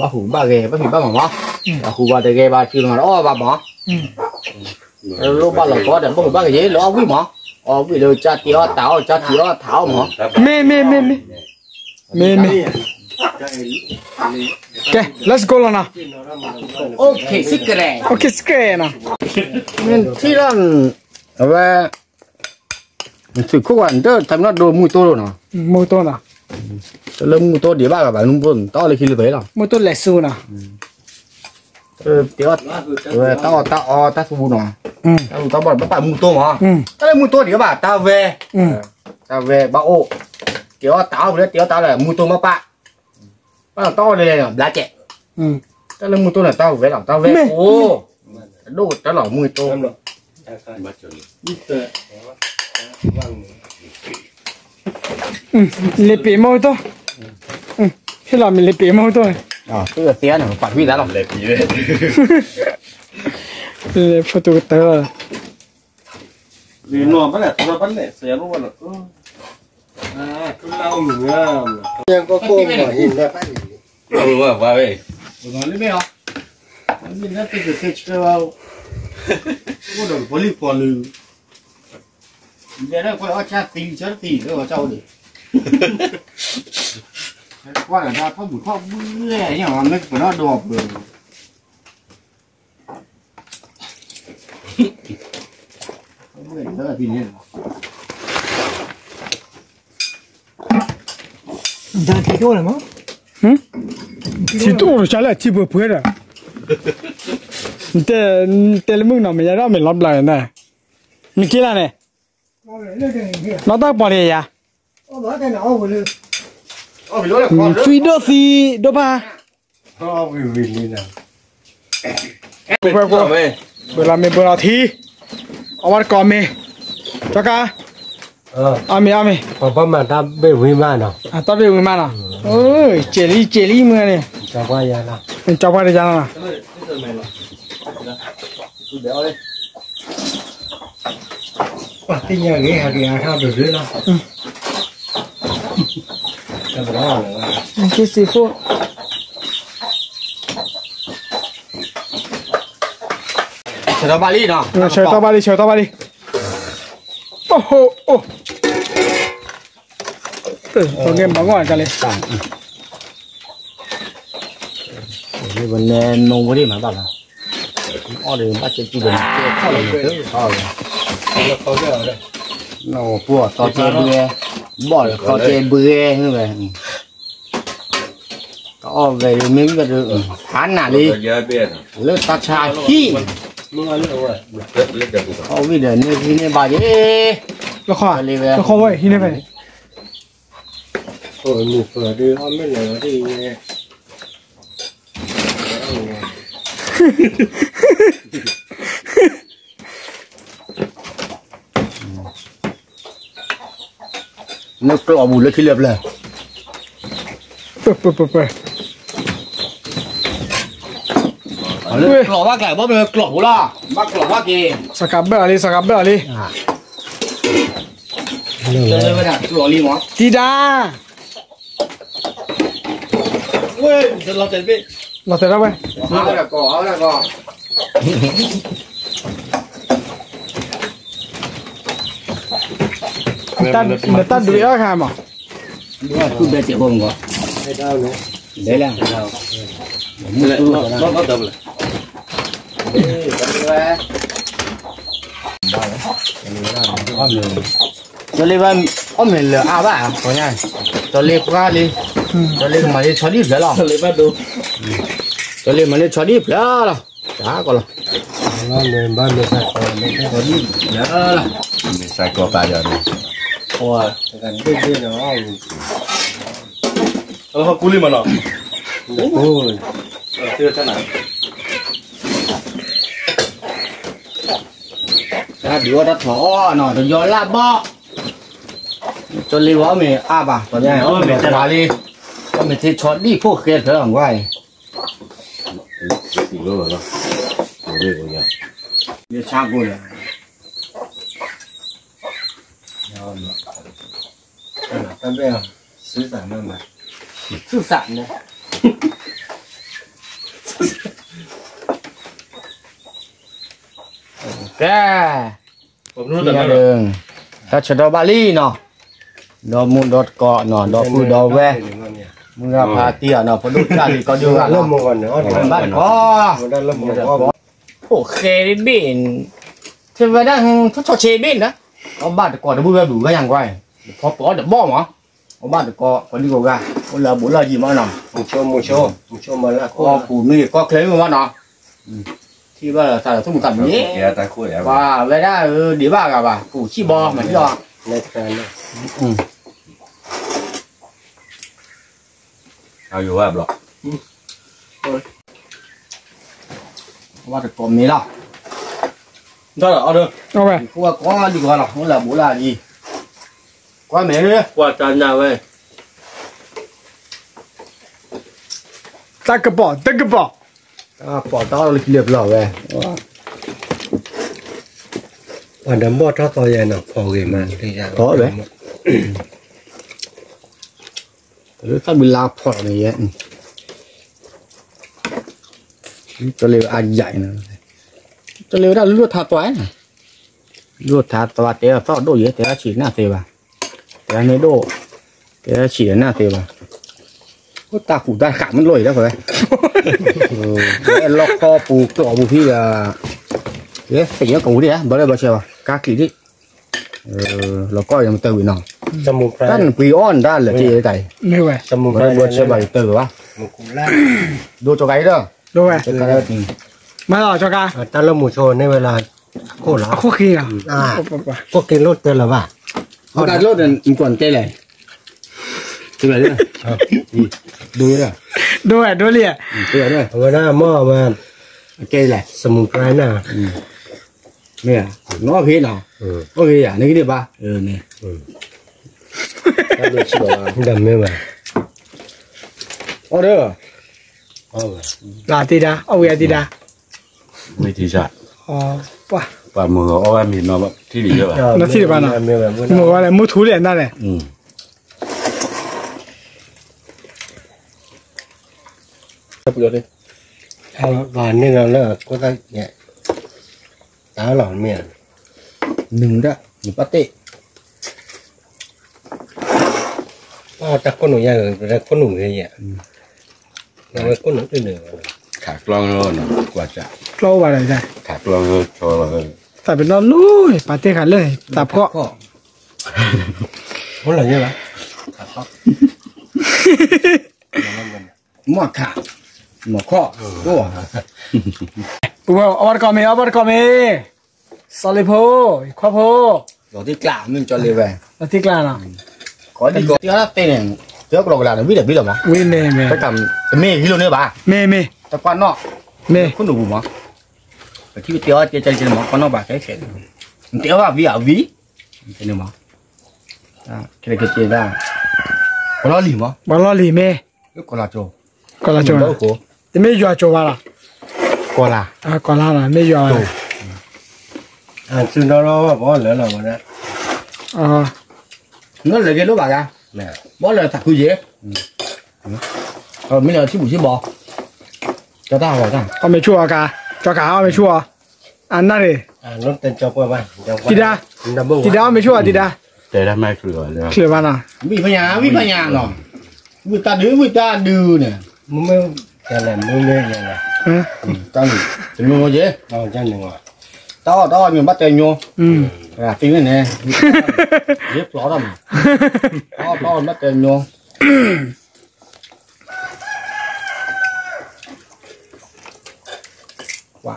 ba hủ ba ghê ba hủ ba mỏ ba hủ ba ghê ba chưa mà đó ba mỏ lúc ba là có để ba hủ ba cái gì đó quý mỏ quý rồi cha tía thảo mỏ mê ok let's go nào ok secret nào mình chỉ là về sự khúc quản đó thằng nó đồ mùi tô rồi nào cho lên mùi tô để ba cả bạn luôn buồn to lên khi lấy nào mùi tô lẻ su nào tiếc về tao phụ nào tao bảo bắt mùi tô mà tao lên mùi tô để bà tao về ba ô tiếc tao là mùi tô mà ba to lên là lá chè tao lên mùi tô là tao về ô đồ tao là mùi tô lấy bể môi thôi thế là mình lấy bể môi thôi tôi là tiền này phải huy giá lòng lấy phí đấy lấy photo tớ vì nó bắt lẻ xé luôn là cứ lau nữa em có cô mà nhìn ra phát qua về nói lên mấy không mình đã tự cái chơi có được có liên quan lư để nó coi cha tí chết tí nữa vào châu đi qua là ra không buổi khoa bưởi nhưng mà mấy cái nó đọp rồi bưởi rất là tí nhiên ra thì thôi là mà chỉ tôi rồi trả lại chỉ vừa phơi rồi tê mưng nào mình ra mình lót lại này mình kia là này nó tao bỏ đi à truy đỡ gì đỡ ba vì như nào bữa là mình bữa nào thi ở con mình cho ca ami papa mà ta về với mà nào ta về với mà nào ơi chế lý mưa này chào qua nhà nào mình chào qua đây ra nào quả cái nhà cái thao được dưới nào cái xì phô chờ tao ba ly nào chờ tao ba ly ô tao nghe bóng ngoài cả lên นี่วันนี้นงวันนี้มาบ้างนะอ๋อเดี๋ยวมาเจอจุดเด่นเข้าเลยเข้าเลยเขาเจอเลย โน่พวกต่อเจเบื่อบ่อยต่อเจเบื่อนี่เลยก็về miếng cái được hắn nào đi lên ta chài khi ô bây giờ nên khi nên bài đi nó khó vậy khi nên vậy ngủ vừa đi hôm nay là đi nó cọ bùn lên khi liệp này cọ bác cải bóp được cọ bùn la bác cọ bác gì sạc bê đi chơi với nào cọ đi món đi ra ui thật là tiền vị lọt tới đâu vậy áo là cọ người ta đuổi ở hàm à đúng rồi cứ bé chạy bông có hay đau nữa đấy là nó đập lại cho lên bên ông mình lừa à bà có nha cho lên qua đi cho lên mà đi cho đi nữa rồi lấy bắt đồ cho lên mà đi cho đi nữa rồi chả có rồi nó mình bắt được sạch rồi cho đi nữa rồi mình sai qua ba giờ này ôi gần bên kia nó họ cú li mà nó ôi chưa thế nào ra đứa đã thỏ nó thì gió la bọ cho lên quá mình à bà cho nha mình sẽ vào đi cho mình thì cho đi phố kia thế ở ngoài thì rồi đó rồi rồi đi sang rồi ta bây giờ sứ sản luôn mà sư sản này cái nhà đường ta chờ đó Bali nó đó muốn đọt cọ nó đó phu đó ve muốn ra phá tia nó phải đốt ra thì có đường là lâm một con nữa bắt có đang lâm một con ổ khe đến biển thì vậy đang cho chế biển đó có bắt được cọ nó vui đủ cái hàng quay có được bom hả có bắt được cọ có đi cầu gà có là bún là gì mà nó một chỗ mà là có củ mì có khế mà nó thì bây giờ ta không cần nhé và vậy đó đi ba cả bà củ chi bò mà đi nàyเอาอยู่ว่าบล็อก bắt được cọm này nào đó là order đâu vậy có đi qua nào không là bố là gì qua mẹ đi qua tràn nhà về ta cái bỏ bỏ tao lịch liệp lỏ về và đấm bò cho tôi vậy nào phò gì mà có đấy các bị lao phỏ này vậy cho liều ăn dạy nữa cho liều đã lúa thà toái này lúa thà toái thế là phỏ đồ gì thế là chỉ là thế bà thế là nơi đồ thế là chỉ là thế bà có ta phủ ta khảm lồi đó phải cái lọc kho bù cỏ bù phi là thế phải nhớ cổng đi á bữa đây bao giờ cá kỹ đi nó coi làm từ nào cái quỳ on ra là gì đây như vậy bữa đây bao giờ bảy từ quá đua cho gáy đó đâu vậy cái mà rồi cho ca ta lâm một chỗ nên là khô lắm khô khi à có cái lốt tên là bà họ đặt lốt là còn cây này cái này nữa đuôi à đuôi liền cái này người ta mò mà cây này sầm cái nào nè nó phía nào có cái à này cái đi ba này đầm mê mà order là tí đá tí đá ไม่ทีชา 哇 ป่ามือเอาไว้มีมาที่ดีเยอะ nó thì là nào mua cái này mua thú liền đây này và nên là có ta nhẹ đá lỏng miệng đừng đó đừng bắt tệ chắc con nụ nhai rồi con nụ gì vậy nó có nụ cái nửa ขากลองแล้วนะกว่าจะ โลว่าอะไรได้ ขากลองแล้วโชว์เลย แต่เป็นนอนลุยปาเต้ขันเลยตับก็ คนอะไรเนี่ยล่ะ หมอขาหมอข้อตัว กูบอกเอาบัตรก่อนสลิโพขวาโพ เราที่กล้ามันจอเลยไป แล้วที่กลางอ่ะ ขอดีกว่าที่เราเต้นเจ้ากรอกกระดาษวิ่งหรอมั้ง วิ่งเมย์ ไปทำเมย์ที่เราเนี่ยบ้า เมย์ แต่ก่อนเนาะ เมย์ คุณดูมั้งแต่ที่เตี้ยเจ๊มั้งก่อนเนาะบ้าแค่เตี้ยว่าวิ่งวิ่งเจ๊มั้งแค่เจ๊ได้คนละหลีมั้ง บอลลีเมย์ คนละโจ ก็ละโจแต่ไม่ยัวโจว่าล่ะ คนละ ก็ละล่ะไม่ยัว ซึ่งเราว่าบ่เหลือเราวันนี้ อ๋อ nó là cái lúc bà ra bó là thật vui dễ mấy giờ chứ bù chứ bò cho tao vào ta เอาไม่ชั่วกะจอกะเอาไม่ชั่วอันนั้นเลย รถเต็มจอไปบ้าน ติดาเอาไม่ชั่วติดา เจ๊ได้ไม่เกลือเลย เชื่อบ้านอ่ะ vì phải nhà nó vì ta đưa nè มึงไม่จะไหนมึงไม่ยังไง tao thì mua dễ เอาจังหนึ่งว่ะ to nhưng bắt tiền vô อืม là tiếng này nè dép ló đâu to bắt tiền vô wow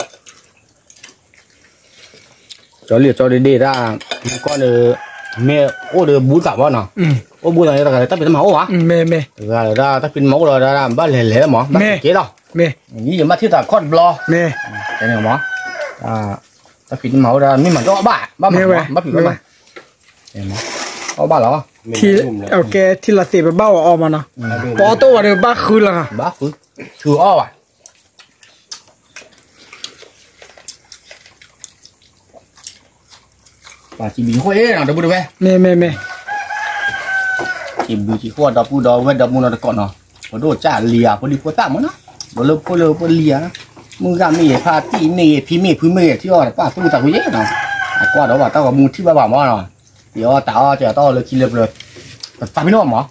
cho đi ra con được mẹ ô được bún cả bao nào อืม ô bún này là ta bị máu hả เมย์ ra ta bị máu rồi ra bắt lẻ mỏ bắt chế đâu เมย์ như vậy bắt thiết là con blo เมย์ cái này mỏ ta bị máu ra nhưng mà cho ba mỏ bắt bị ba có ba đó ที่โอเคที่ละเสียไปเบ้าออกมาเนาะปอโต้เดี๋ยวบ้าคืนละค่ะ ba cứ thừa o à bà chỉ bị khoe nào đâu được về เมย์ chỉ bị chỉ khoa đập bu đó với đập mu nó còn nó có đồ trả lìa có đi có tạm nó có lơ lìaมึงกะมีพาตีเมย์พี่เมย์พื้นเมย์ที่ว่าป้าตู้ตะกุยเนาะกว่าเดี๋ยวว่าตากับมูที่บ้าบ่เนาะเดี๋ยวตาจะต่อเลยกินเลยตาพี่น้องหมอ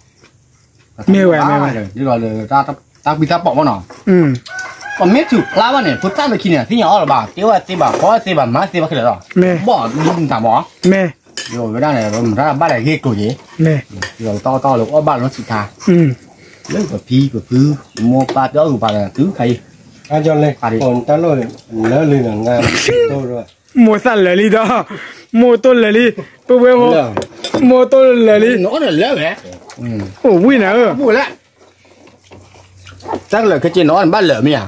เมย์แหวะ นี่เราเลยตาพี่ตาปอกบ่เนาะ อืม ก็เมทูลาวะเนี่ยพุทธะไปกินเนี่ยที่อย่างอ่ะบ่าเดี๋ยวว่าสิบ่าพอสิบ่ามาสิบ่าคือแล้วบ่ลุงตาหมอ เมย์ เดี๋ยวไม่ได้เนี่ยผมถ้าบ้านไหนเฮ็ดกูสิ เมย์ เดี๋ยวต่อเลยว่าบ้านเราสิทา อืม เรื่องกับพี่กับพื้นโมปาเจ้าอยู่ปาเลยถือใคร อาจารย์เลยคนตลอดเลอะเลยหนังงานโตด้วย โมสั่นเลยลีดาโมต้นเลยลีเพื่อโมต้นเลยลี nó là lớn vậy โอ้วิ่งนะbù lẹ chắc là cái chuyện nó ăn bát lở mì à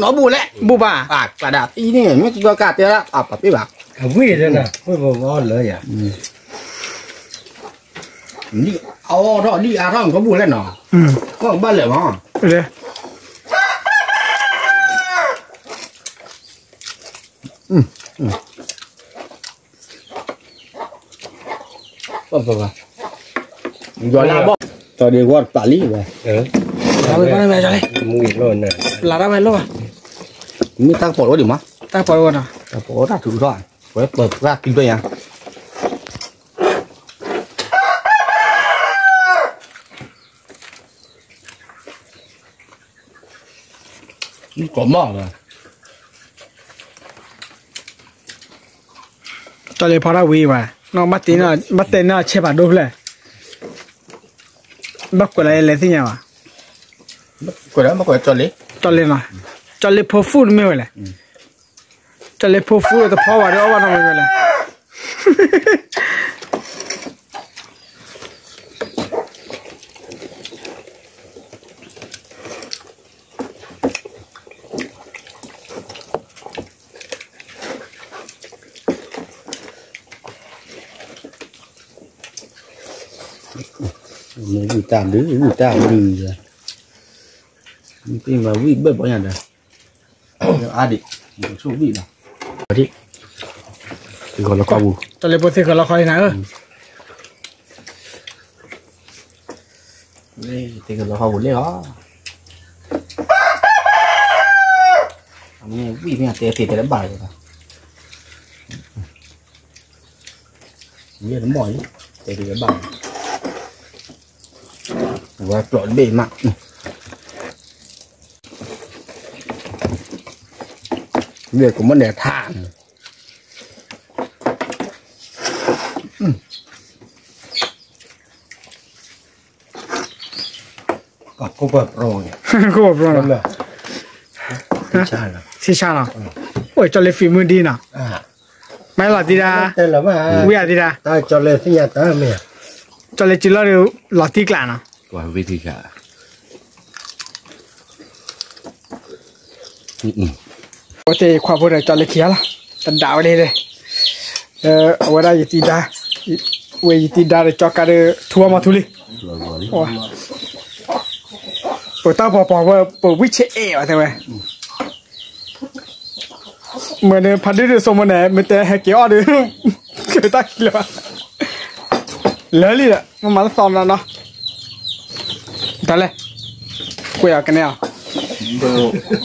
nó bù lẹ บูบ้า cả đạp ý này mới cho cả tiền á biết bạc วิ่งเลยนะไม่บอกว่าเลยอ่ะ đi đó đi đó có bù lẹ nó อืม có bát lở mà เลย vâng rồi là bó tôi đi qua Paris rồi เอาไปบ้านแม่จ้ะเลย มึงอีกแล้วนะ ลาได้ไหมลูกอ่ะ mới tăng phổi được mà ตั้งปล่อยก่อนอ่ะ tăng phổi ra thử rồi với bật ra kinh doanh à có mỏ rồi ตอนนี้พอได้วีว่ะน้องบัตติน่ะบัตเตน่ะเชฟอ่ะดูเลยบักกว่าอะไรที่เนี่ยวะ cái đó mà có cho lấy ตอนเล่นหน่อยตอนเล่นพอฟูดไม่ไหวเลยตอนเล่นพอฟูดแต่พอว่าเดี๋ยวว่าน้องไม่ไหวเลย người ta đứa người ta đừ rồi nhưng mà vị bớt bỏ nhà rồi à đi một số vị nào đi thì gọi là qua bù ตอนเล่นพอเสร็จก็เราคอยนะđây thì gọi là qua bù lấy đó nghe vị mẹ thì đã bài rồi nghe nó mỏi thì đã bài và trộn bề mặt เรื่องของมันเนี่ยทางก็กูเปิดโปรเนี่ย กูบอกแล้วนะ ใช่แล้ว สิชาละโอ้ยจอเลยฝีมือดีนะไม่หรอดีดา แต่ละว่า วิอาดีดา ตาจอเลยที่ยาตาเมีย จอเลยจิลล์เร็วหลอดที่กลางนะ ว่าวิธีการ โอเคความพูดเลยจอเลยเขียละตันดาวเลยเอาไว้ได้ยตีดาเวยตีดาเลยจอกการทัวมาทุลีโอ้ปวดตาพอว่าปวดวิเชเอ๋อใช่ไหมเหมือนพันธุ์เดือดสมเนี่ยมันแต่แฮกเกอร์ด้วยเกิดตั้งเลยว่ะแล้วนี่แหละมันมาซ้อมแล้วเนาะตอนแรกคุยกันเนี่ย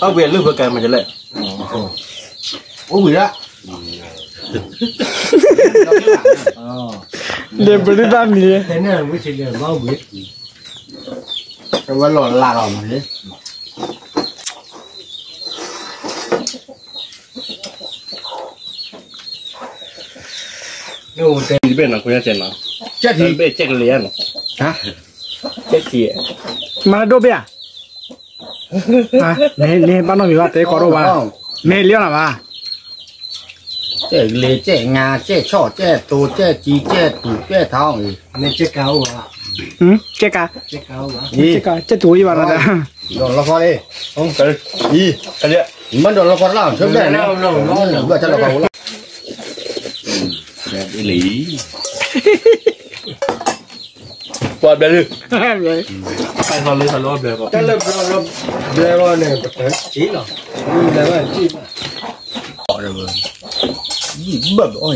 เอาเวียนรูปประกันมันจะเลยโอ้เบื่อเดี๋ยวไปดูด้านนี้แต่เนี่ยไม่ใช่เรื่องว่าเบื่อ แต่ว่าหล่อลากออกมาเลยนู่นแต่ที่เป็นนะคุณยายเจนนะ เจ้าที เป็นเจ๊กเลี้ยงฮะเจ๊กทีมาดูเบียฮะเนี่ยบ้านน้องมีว่าเตะกอล์ฟว่าเนี่ยเลี้ยงหรอวะเจ๊เลี้ยเจ๊งาเจ๊ช่อเจ๊ตูเจ๊จีเจ๊ตูเจ๊ท้องอีก เนี่ยเจ๊เก้าว่ะเจ๊กาเจ๊เก้าว่ะเจ๊ตัวยี่วันละ โดนละครเลย โอ้กันอีกันเนี่ย มันโดนละครเล่าช่วยได้นะเบื่อจะละครแล้วแบบอีหลี ปวดไปเลยไปทอนเลยทอนรอบเลยก็จะเริ่มเดี๋ยวเนี่ยจีหรอเดี๋ยวจีมาต่อเลยยี่แบบโอ้ย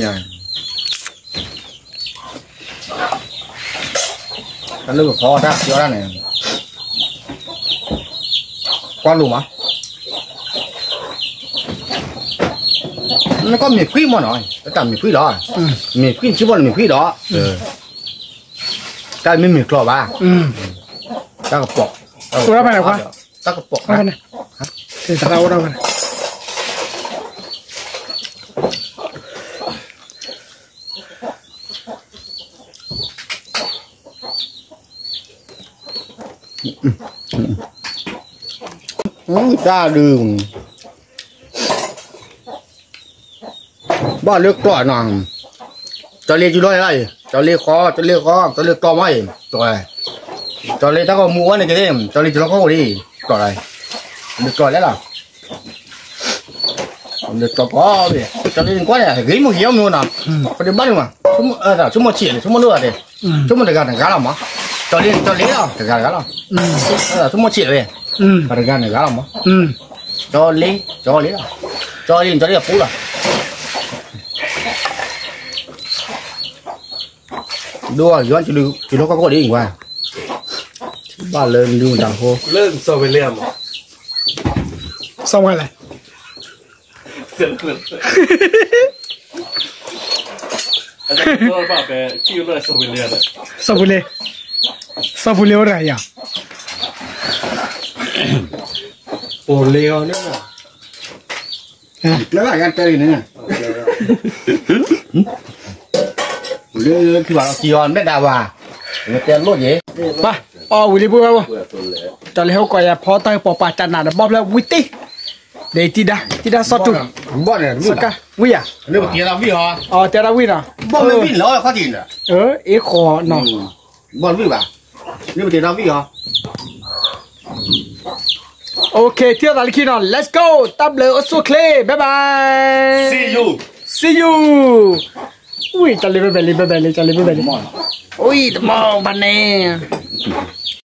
กันเลยพอถ้าเยอะแล้วเนี่ยquan đủ mà nó có miệt quý mà nói cái cả miệt quý đó miệt quý chứ bọn miệt quý đó cái miệt lò ba ta gặp bọ tôi đã phải nào qua ta gặp bọ này thì ta đâu đâu này ra đường ba nước tỏi nào cho lên chú đôi đây cho lên khó cho lên to mấy rồi cho lên ta có mua này cái gì cho lên cho nó có đi tỏi này được tỏi đấy là được tỏi có đi cho lên quá này gấy một hiếu luôn nào có đi bắt mà chúng mà chỉ chúng mà nữa thì chúng mà được gà làm mà cho lên đâu được gà làm chúng mà chỉ về phải gan này gà lắm cho lấy đâu cho đi là phú rồi đua doan chỉ nó có đi ngoài ba lên luôn đằng hồ lên so với liam xong rồi này tôi bảo về kêu lên so với liam so với liam rồi à ồ liều nữa nó là gan tây nữa nè khi bảo chỉ còn biết đào à người ta lốt gì baวิลิบุ้ยตอนเลี้ยวก่อยพอตั้งปอปาจันนาดบ๊อบแล้ววิติเดี๋ยวทีดาสอดจุ บ่เนี่ย สักกะวิอ่ะ เรื่องเตียราวิฮะอ๋อเตียราวินะบ่ไม่วิแล้วเขาจีนอ่ะเอขอเนาะบ่วิป่ะเรื่องเตียราวิฮะโอเคเที่ยวตาลิคินอน let's go ตับเลยโอโซเคลบายบาย see you อุ้ยจัลลีบายบายจัลลีบายบายอุ้ยตะมองพันเน่